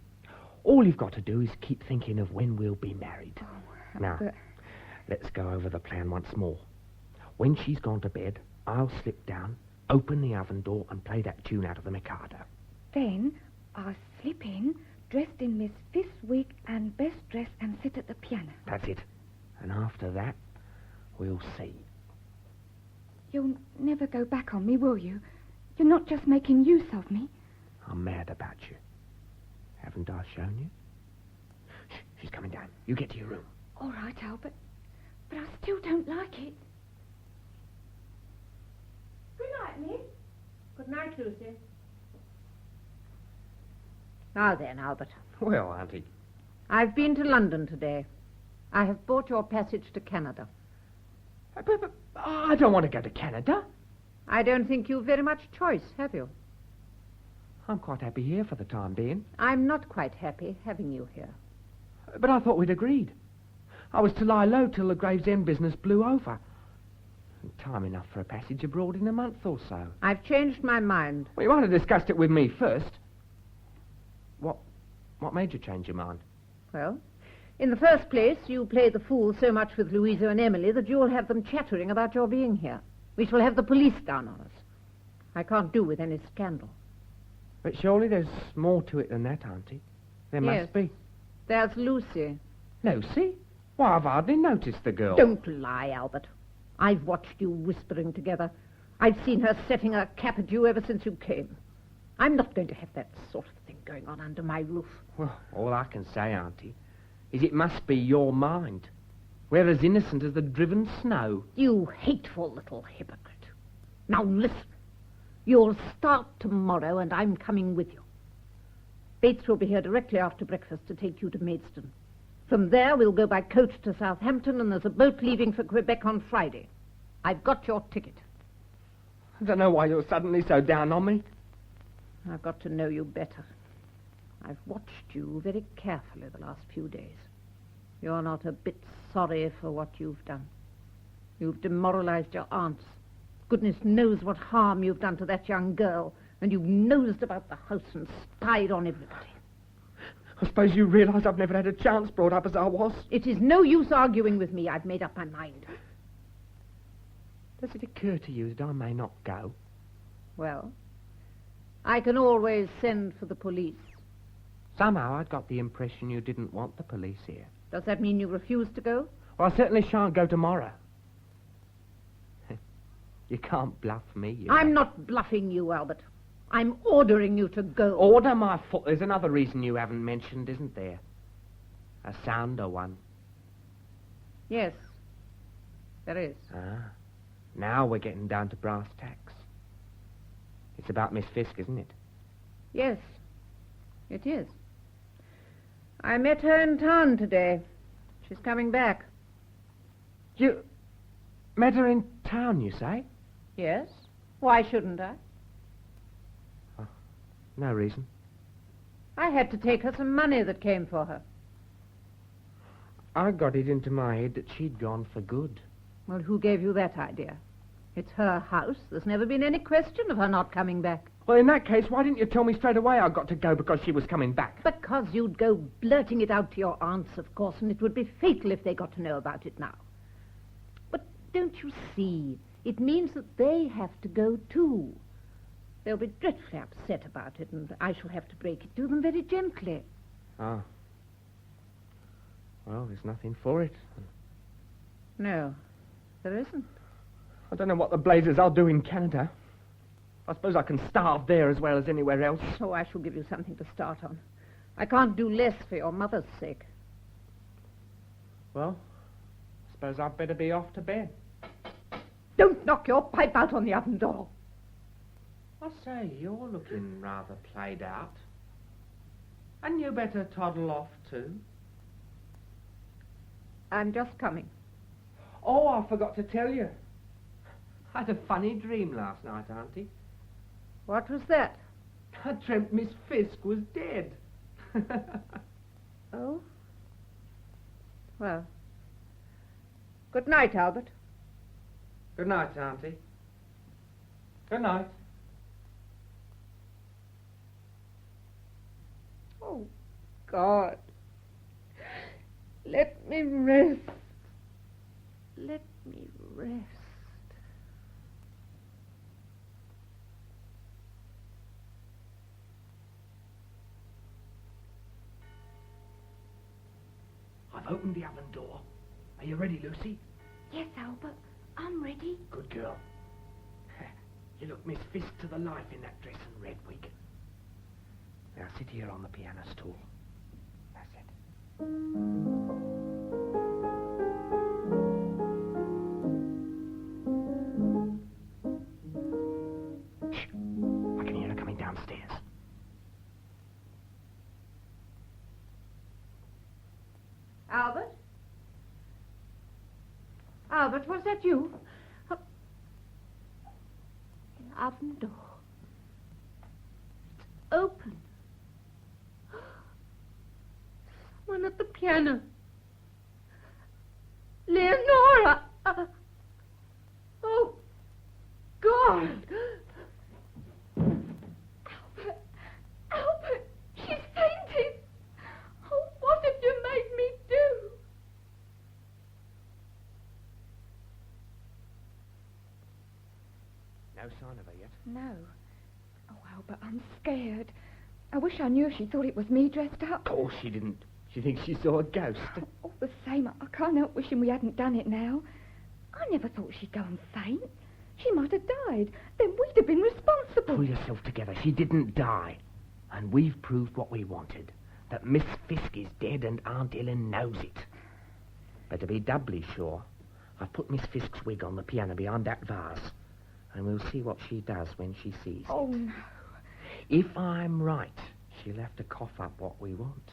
Speaker 4: All you've got to do is keep thinking of when we'll be married.
Speaker 7: Oh,
Speaker 4: Now, let's go over the plan once more. When she's gone to bed, I'll slip down, open the oven door, and play that tune out of the Mikado.
Speaker 7: Then I'll slip in, dressed in Miss Fiske wig and best dress, and sit at the piano.
Speaker 4: That's it. And after that, we'll see.
Speaker 7: You'll never go back on me, will you? You're not just making use of me.
Speaker 4: I'm mad about you. Haven't I shown you? Shh, she's coming down. You get to your room.
Speaker 7: All right, Albert. But I still don't like it.
Speaker 2: Good night, Miss. Good night, Lucy. Now then, Albert.
Speaker 4: Well, Auntie.
Speaker 2: I've been to London today. I have bought your passage to Canada.
Speaker 4: But I don't want to go to Canada.
Speaker 2: I don't think you've very much choice, have you?
Speaker 4: I'm quite happy here for the time being.
Speaker 2: I'm not quite happy having you here.
Speaker 4: But I thought we'd agreed. I was to lie low till the Gravesend business blew over. Time enough for a passage abroad in a month or so.
Speaker 2: I've changed my mind.
Speaker 4: Well, you might have discussed it with me first. What made you change your mind?
Speaker 2: Well, in the first place, you play the fool so much with Louisa and Emily that you'll have them chattering about your being here. We shall have the police down on us. I can't do with any scandal.
Speaker 4: But surely there's more to it than that, Auntie. There must be.
Speaker 2: There's Lucy.
Speaker 4: Lucy? Why, I've hardly noticed the girl.
Speaker 2: Don't lie, Albert. I've watched you whispering together. I've seen her setting her cap at you ever since you came. I'm not going to have that sort of thing going on under my roof.
Speaker 4: Well, all I can say, Auntie, is it must be your mind. We're as innocent as the driven snow.
Speaker 2: You hateful little hypocrite. Now listen. You'll start tomorrow, and I'm coming with you. Bates will be here directly after breakfast to take you to Maidstone. From there, we'll go by coach to Southampton, and there's a boat leaving for Quebec on Friday. I've got your ticket.
Speaker 4: I don't know why you're suddenly so down on me.
Speaker 2: I've got to know you better. I've watched you very carefully the last few days. You're not a bit sorry for what you've done. You've demoralized your aunts. Goodness knows what harm you've done to that young girl, and you've nosed about the house and spied on everybody.
Speaker 4: I suppose you realise I've never had a chance brought up as I was.
Speaker 2: It is no use arguing with me. I've made up my mind.
Speaker 4: Does it occur to you that I may not go?
Speaker 2: Well, I can always send for the police.
Speaker 4: Somehow I'd got the impression you didn't want the police here.
Speaker 2: Does that mean you refuse to go?
Speaker 4: Well, I certainly shan't go tomorrow. You can't bluff me,
Speaker 2: I'm not bluffing you, Albert. I'm ordering you to go.
Speaker 4: Order my foot. There's another reason you haven't mentioned, isn't there? A sounder one.
Speaker 2: Yes, there is.
Speaker 4: Ah, now we're getting down to brass tacks. It's about Miss Fiske, isn't it?
Speaker 2: Yes, it is. I met her in town today. She's coming back.
Speaker 4: You met her in town, you say?
Speaker 2: Yes. Why shouldn't I?
Speaker 4: No reason.
Speaker 2: I had to take her some money that came for her.
Speaker 4: I got it into my head that she'd gone for good.
Speaker 2: Well, who gave you that idea? It's her house. There's never been any question of her not coming back.
Speaker 4: Well, in that case, why didn't you tell me straight away I got to go because she was coming back?
Speaker 2: Because you'd go blurting it out to your aunts, of course, and it would be fatal if they got to know about it now. But don't you see? It means that they have to go too. They'll be dreadfully upset about it, and I shall have to break it to them very gently.
Speaker 4: Ah. Well, there's nothing for it.
Speaker 2: No, there isn't.
Speaker 4: I don't know what the blazes I'll do in Canada. I suppose I can starve there as well as anywhere else.
Speaker 2: So I shall give you something to start on. I can't do less for your mother's sake.
Speaker 4: Well, I suppose I'd better be off to bed.
Speaker 2: Don't knock your pipe out on the oven door.
Speaker 4: I say, you're looking rather played out. And you better toddle off too.
Speaker 2: I'm just coming.
Speaker 4: Oh, I forgot to tell you. I had a funny dream last night, Auntie.
Speaker 2: What was that?
Speaker 4: I dreamt Miss Fiske was dead.
Speaker 2: Oh? Well. Good night, Albert.
Speaker 4: Good night, Auntie. Good night.
Speaker 2: Oh, God. Let me rest. Let me rest.
Speaker 4: I've opened the oven door. Are you ready, Lucy?
Speaker 5: Yes, Albert, I'm ready.
Speaker 4: Good girl. You look Miss Fiske to the life in that dress and red wig. Now sit here on the piano stool. That's it. Shh. I can hear her coming downstairs.
Speaker 2: Albert? Albert, was that you? The oven door. It's open. Someone at the piano. Leonora! Oh, God! Albert, she's fainted. Oh, what have you made me do?
Speaker 4: No sign of her yet.
Speaker 9: No. Oh, Albert, I'm scared. I wish I knew if she thought it was me dressed up.
Speaker 4: Of course she didn't. She thinks she saw a ghost.
Speaker 9: All the same, I can't help wishing we hadn't done it now. I never thought she'd go and faint. She might have died. Then we'd have been responsible.
Speaker 4: Pull yourself together. She didn't die. And we've proved what we wanted. That Miss Fiske is dead and Aunt Ellen knows it. But to be doubly sure, I've put Miss Fiske's wig on the piano behind that vase. And we'll see what she does when she sees it.
Speaker 9: Oh, no.
Speaker 4: If I'm right, she'll have to cough up what we want.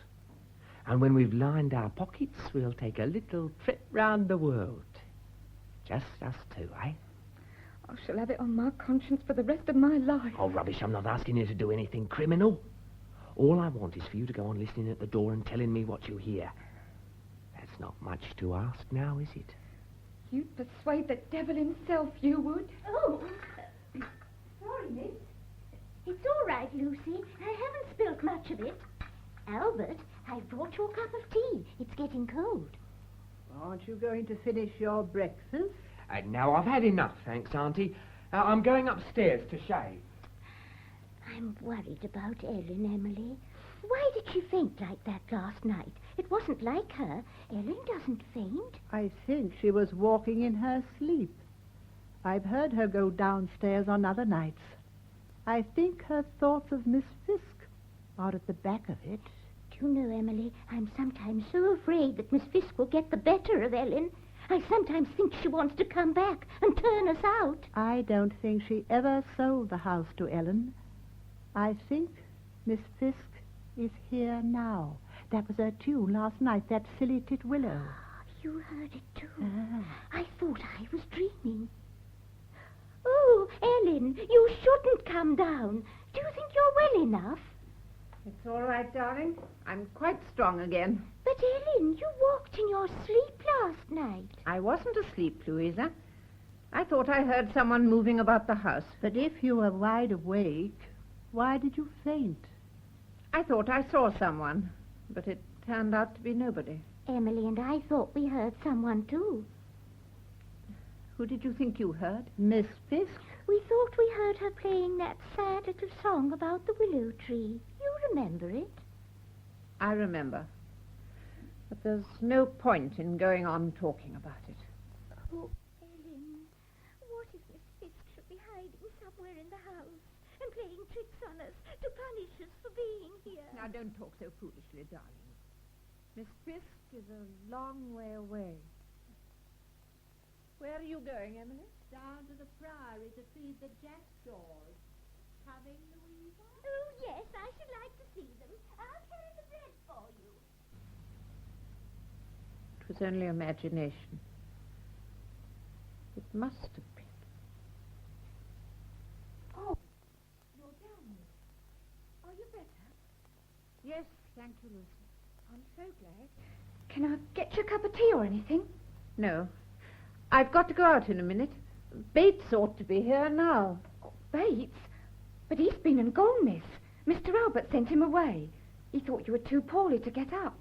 Speaker 4: And when we've lined our pockets, we'll take a little trip round the world. Just us two, eh?
Speaker 9: I shall have it on my conscience for the rest of my life.
Speaker 4: Oh, rubbish, I'm not asking you to do anything criminal. All I want is for you to go on listening at the door and telling me what you hear. That's not much to ask now, is it?
Speaker 9: You'd persuade the devil himself, you would.
Speaker 5: Oh, sorry, miss. It's all right, Lucy. I haven't spilt much of it. Albert, I've brought you a cup of tea. It's getting cold.
Speaker 6: Aren't you going to finish your breakfast?
Speaker 4: No, I've had enough, thanks, Auntie. I'm going upstairs to shave.
Speaker 5: I'm worried about Ellen, Emily. Why did she faint like that last night? It wasn't like her. Ellen doesn't faint.
Speaker 6: I think she was walking in her sleep. I've heard her go downstairs on other nights. I think her thoughts of Miss Fiske are at the back of it.
Speaker 5: Do you know, Emily, I'm sometimes so afraid that Miss Fiske will get the better of Ellen. I sometimes think she wants to come back and turn us out.
Speaker 6: I don't think she ever sold the house to Ellen. I think Miss Fiske is here now. That was her tune last night, that silly titwillow.
Speaker 5: You heard it too. I thought I was dreaming. Oh, Ellen, you shouldn't come down. Do you think you're well enough?
Speaker 2: It's all right, darling. I'm quite strong again.
Speaker 5: But, Ellen, you walked in your sleep last night.
Speaker 2: I wasn't asleep, Louisa. I thought I heard someone moving about the house.
Speaker 6: But if you were wide awake, why did you faint?
Speaker 2: I thought I saw someone, but it turned out to be nobody.
Speaker 5: Emily and I thought we heard someone, too.
Speaker 2: Who did you think you heard?
Speaker 6: Miss Fiske?
Speaker 5: We thought we heard her playing that sad little song about the willow tree. You remember it?
Speaker 2: I remember. But there's no point in going on talking about it.
Speaker 5: Oh, Ellen, what if Miss Fiske should be hiding somewhere in the house and playing tricks on us to punish us for being here?
Speaker 2: Now, don't talk so foolishly, darling. Miss Fiske is a long way away. Where are you going, Emily?
Speaker 1: Down to the priory to feed the jackdaws. Coming, Louisa?
Speaker 5: Oh, yes, I should like to see them. I'll carry the bread for you.
Speaker 2: It was only imagination. It must have been.
Speaker 9: Oh, you're down, miss. Are you better?
Speaker 2: Yes, thank you, Lucy.
Speaker 9: I'm so glad. Can I get you a cup of tea or anything?
Speaker 2: No. I've got to go out in a minute. Bates ought to be here now.
Speaker 9: Oh, Bates? But he's been and gone, miss. Mr. Albert sent him away. He thought you were too poorly to get up.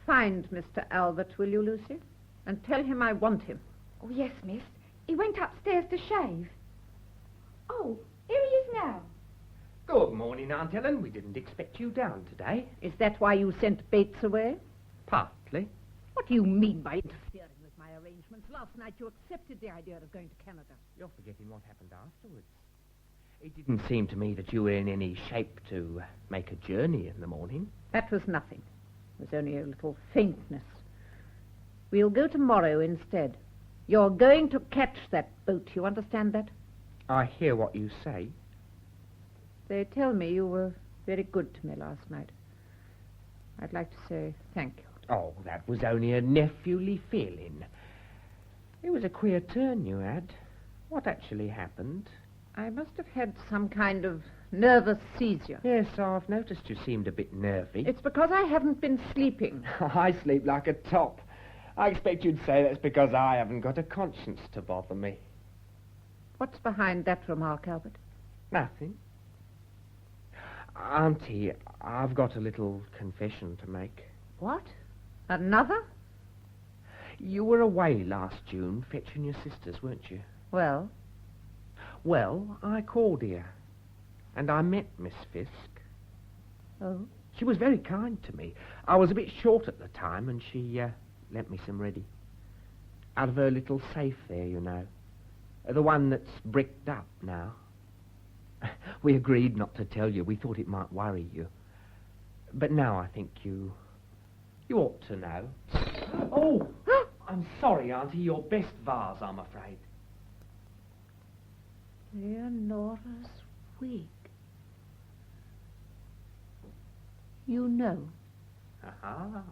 Speaker 2: Find Mr. Albert, will you, Lucy? And tell him I want him.
Speaker 9: Oh, yes, miss. He went upstairs to shave. Oh, here he is now.
Speaker 4: Good morning, Aunt Ellen. We didn't expect you down today.
Speaker 2: Is that why you sent Bates away?
Speaker 4: Partly.
Speaker 2: What do you mean by interfering with my arrangements? Last night you accepted the idea of going to Canada.
Speaker 4: You're forgetting what happened afterwards. It didn't seem to me that you were in any shape to make a journey in the morning.
Speaker 2: That was nothing. It was only a little faintness. We'll go tomorrow instead. You're going to catch that boat, you understand that?
Speaker 4: I hear what you say.
Speaker 2: They tell me you were very good to me last night. I'd like to say thank you.
Speaker 4: Oh, that was only a nephewly feeling. It was a queer turn you had. What actually happened?
Speaker 2: I must have had some kind of nervous seizure.
Speaker 4: Yes, I've noticed you seemed a bit nervy.
Speaker 2: It's because I haven't been sleeping.
Speaker 4: I sleep like a top. I expect you'd say that's because I haven't got a conscience to bother me.
Speaker 2: What's behind that remark, Albert?
Speaker 4: Nothing. Auntie, I've got a little confession to make.
Speaker 2: What? Another?
Speaker 4: You were away last June fetching your sisters, weren't you?
Speaker 2: Well?
Speaker 4: Well, I called here, and I met Miss Fiske.
Speaker 2: Oh?
Speaker 4: She was very kind to me. I was a bit short at the time, and she lent me some ready. Out of her little safe there, you know. The one that's bricked up now. We agreed not to tell you. We thought it might worry you. But now I think you ought to know. Oh, I'm sorry, Auntie. Your best vase, I'm afraid.
Speaker 2: Leonora's wig. You know.
Speaker 4: Ah.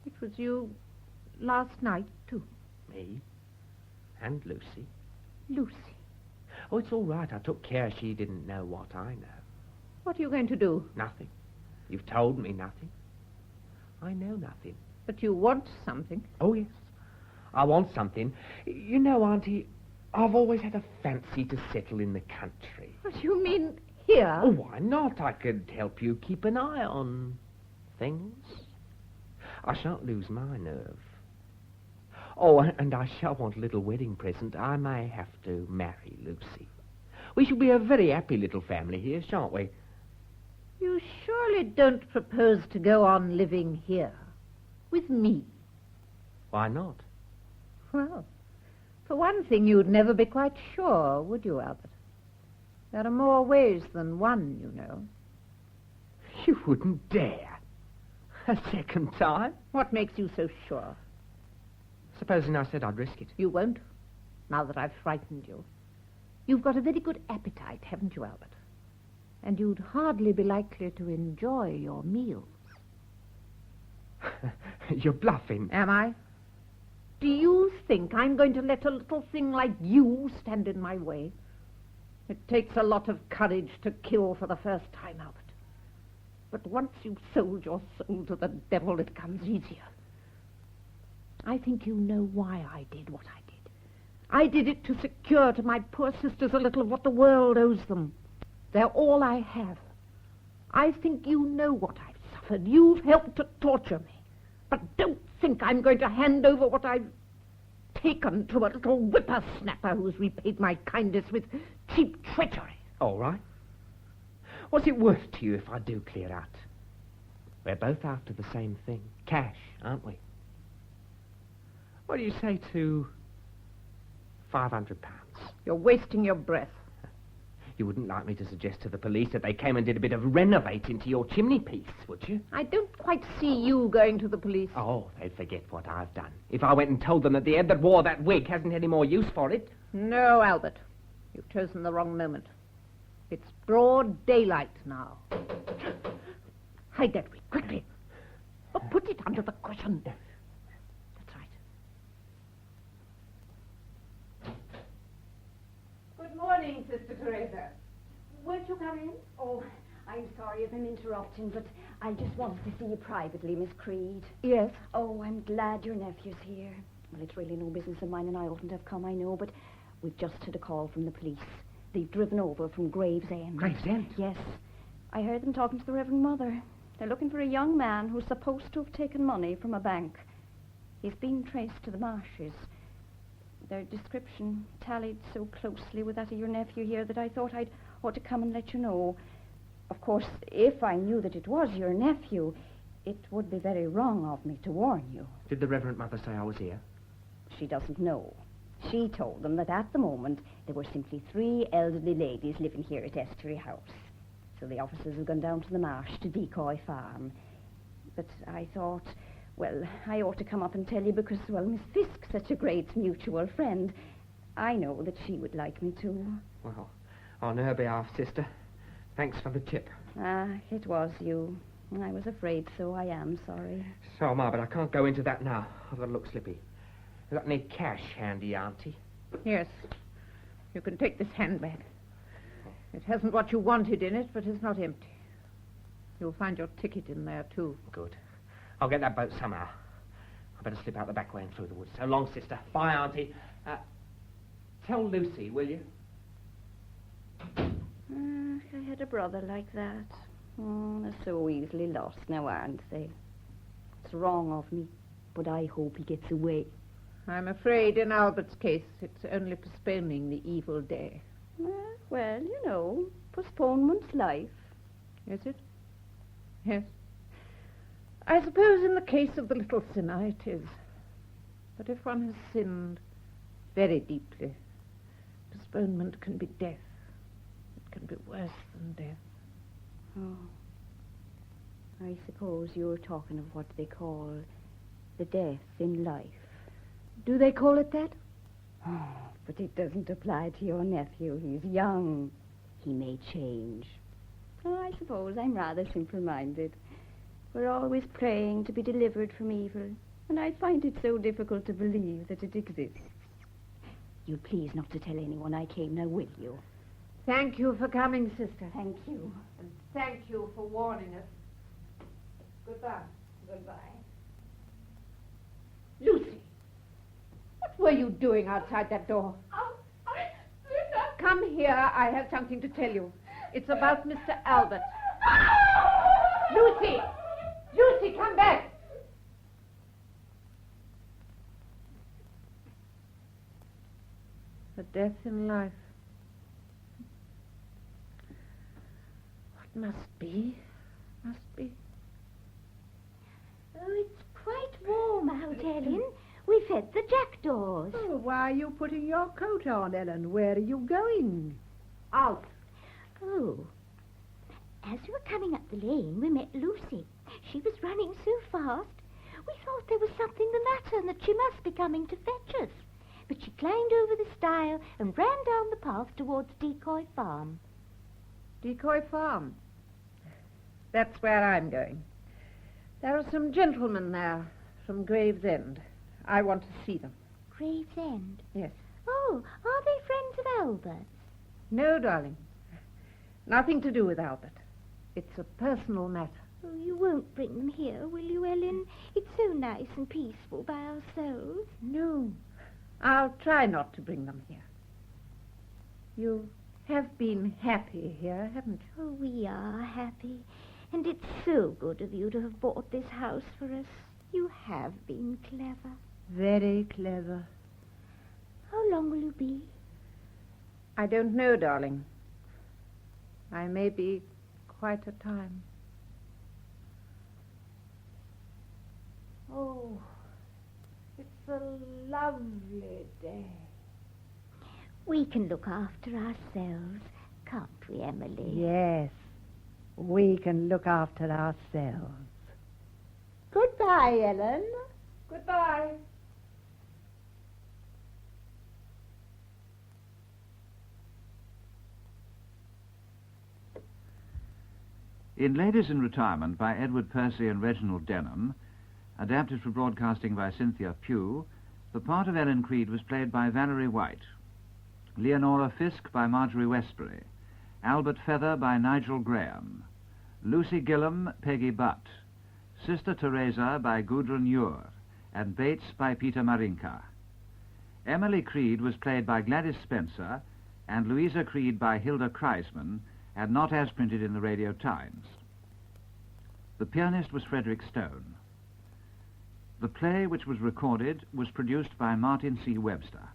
Speaker 2: It was you last night, too.
Speaker 4: Me? And Lucy?
Speaker 2: Lucy.
Speaker 4: Oh, it's all right. I took care she didn't know what I know.
Speaker 2: What are you going to do?
Speaker 4: Nothing. You've told me nothing. I know nothing.
Speaker 2: But you want something.
Speaker 4: Oh, yes. I want something. You know, Auntie, I've always had a fancy to settle in the country.
Speaker 2: What do you mean here?
Speaker 4: Oh, why not? I could help you keep an eye on things. I shan't lose my nerve. Oh, and I shall want a little wedding present. I may have to marry Lucy. We shall be a very happy little family here, shan't we?
Speaker 2: You surely don't propose to go on living here with me?
Speaker 4: Why not?
Speaker 2: Well, for one thing, you'd never be quite sure, would you, Albert? There are more ways than one, you know.
Speaker 4: You wouldn't dare. A second time?
Speaker 2: What makes you so sure?
Speaker 4: Supposing I said I'd risk it.
Speaker 2: You won't, now that I've frightened you. You've got a very good appetite, haven't you, Albert? And you'd hardly be likely to enjoy your meals.
Speaker 4: You're bluffing.
Speaker 2: Am I? Do you think I'm going to let a little thing like you stand in my way? It takes a lot of courage to kill for the first time, Albert. But once you've sold your soul to the devil, it comes easier. I think you know why I did what I did. I did it to secure to my poor sisters a little of what the world owes them. They're all I have. I think you know what I've suffered. You've helped to torture me. But don't think I'm going to hand over what I've taken to a little whippersnapper who's repaid my kindness with cheap treachery.
Speaker 4: All right. What's it worth to you if I do clear out? We're both after the same thing. Cash, aren't we? What do you say to £500?
Speaker 2: You're wasting your breath.
Speaker 4: You wouldn't like me to suggest to the police that they came and did a bit of renovating to your chimney piece, would you?
Speaker 2: I don't quite see you going to the police.
Speaker 4: Oh, they'd forget what I've done. If I went and told them that the head that wore that wig hasn't any more use for it.
Speaker 2: No, Albert. You've chosen the wrong moment. It's broad daylight now. Hide that wig, quickly. Or put it under the cushion. That's right. Good morning, Sister Teresa.
Speaker 7: Won't you come in? Oh, I'm sorry if I'm interrupting, but I just wanted to see you privately, Miss Creed.
Speaker 2: Yes?
Speaker 7: Oh, I'm glad your nephew's here. Well, it's really no business of mine, and I oughtn't to have come, I know, but we've just had a call from the police. They've driven over from Gravesend.
Speaker 4: Gravesend?
Speaker 7: Yes. I heard them talking to the Reverend Mother. They're looking for a young man who's supposed to have taken money from a bank. He's been traced to the marshes. Their description tallied so closely with that of your nephew here that I thought I'd ought to come and let you know. Of course, if I knew that it was your nephew, it would be very wrong of me to warn you.
Speaker 4: Did the Reverend Mother say I was here?
Speaker 7: She doesn't know. She told them that at the moment there were simply 3 elderly ladies living here at Estuary House. So the officers have gone down to the marsh to Decoy Farm. But I thought, well, I ought to come up and tell you because, well, Miss Fiske, such a great mutual friend, I know that she would like me to.
Speaker 4: Well, on her behalf, sister, thanks for the tip.
Speaker 7: Ah, it was you. I was afraid so. I am sorry.
Speaker 4: So am I, but I can't go into that now. I've got to look slippy. You got any cash handy, Auntie?
Speaker 2: Yes. You can take this handbag. It hasn't what you wanted in it, but it's not empty. You'll find your ticket in there, too.
Speaker 4: Good. I'll get that boat somehow. I better slip out the back way and through the woods. So long, sister. Bye, Auntie. Tell Lucy, will you?
Speaker 7: I had a brother like that. Oh, they're so easily lost now, aren't they? It's wrong of me, but I hope he gets away.
Speaker 2: I'm afraid in Albert's case it's only postponing the evil day.
Speaker 7: Well, you know, postponement's life.
Speaker 2: Is it? Yes. I suppose in the case of the little sinner it is. But if one has sinned very deeply, postponement can be death. It can be worse than death.
Speaker 7: Oh. I suppose you're talking of what they call the death in life.
Speaker 2: Do they call it that?
Speaker 7: Oh, but it doesn't apply to your nephew. He's young. He may change. Oh, I suppose I'm rather simple-minded. We're always praying to be delivered from evil, and I find it so difficult to believe that it exists. You'll please not to tell anyone I came now, will you?
Speaker 2: Thank you for coming, sister.
Speaker 7: Thank you.
Speaker 2: And thank you for warning us. Goodbye.
Speaker 7: Goodbye.
Speaker 2: Lucy, what were you doing outside that door? Come here. I have something to tell you. It's about Mr. Albert. Lucy! Lucy, come back! A death in life. What must be, must be.
Speaker 5: Oh, it's quite warm out, Ellen. We fed the jackdaws.
Speaker 6: Oh, why are you putting your coat on, Ellen? Where are you going?
Speaker 2: Out.
Speaker 5: Oh. As we were coming up the lane, we met Lucy. She was running so fast, we thought there was something the matter and that she must be coming to fetch us. But she climbed over the stile and ran down the path towards Decoy Farm.
Speaker 2: Decoy Farm. That's where I'm going. There are some gentlemen there from Gravesend. I want to see them.
Speaker 5: Gravesend?
Speaker 2: Yes.
Speaker 5: Oh, are they friends of Albert's?
Speaker 2: No, darling. Nothing to do with Albert. It's a personal matter.
Speaker 5: Oh, you won't bring them here, will you, Ellen? It's so nice and peaceful by ourselves.
Speaker 2: No. I'll try not to bring them here. You have been happy here, haven't you?
Speaker 5: Oh, we are happy. And it's so good of you to have bought this house for us. You have been clever.
Speaker 6: Very clever.
Speaker 5: How long will you be?
Speaker 2: I don't know, darling. I may be quite a time. Oh, it's a lovely day.
Speaker 5: We can look after ourselves, can't we, Emily?
Speaker 6: Yes, we can look after ourselves. Goodbye, Ellen.
Speaker 2: Goodbye.
Speaker 10: In Ladies in Retirement by Edward Percy and Reginald Denham, adapted for broadcasting by Cynthia Pugh, the part of Ellen Creed was played by Valerie White, Leonora Fiske by Marjorie Westbury, Albert Feather by Nigel Graham, Lucy Gillam, Peggy Butt, Sister Teresa by Gudrun Ure, and Bates by Peter Marinka. Emily Creed was played by Gladys Spencer, and Louisa Creed by Hilda Kreisman, and not as printed in the Radio Times. The pianist was Frederick Stone. The play, which was recorded, was produced by Martin C. Webster.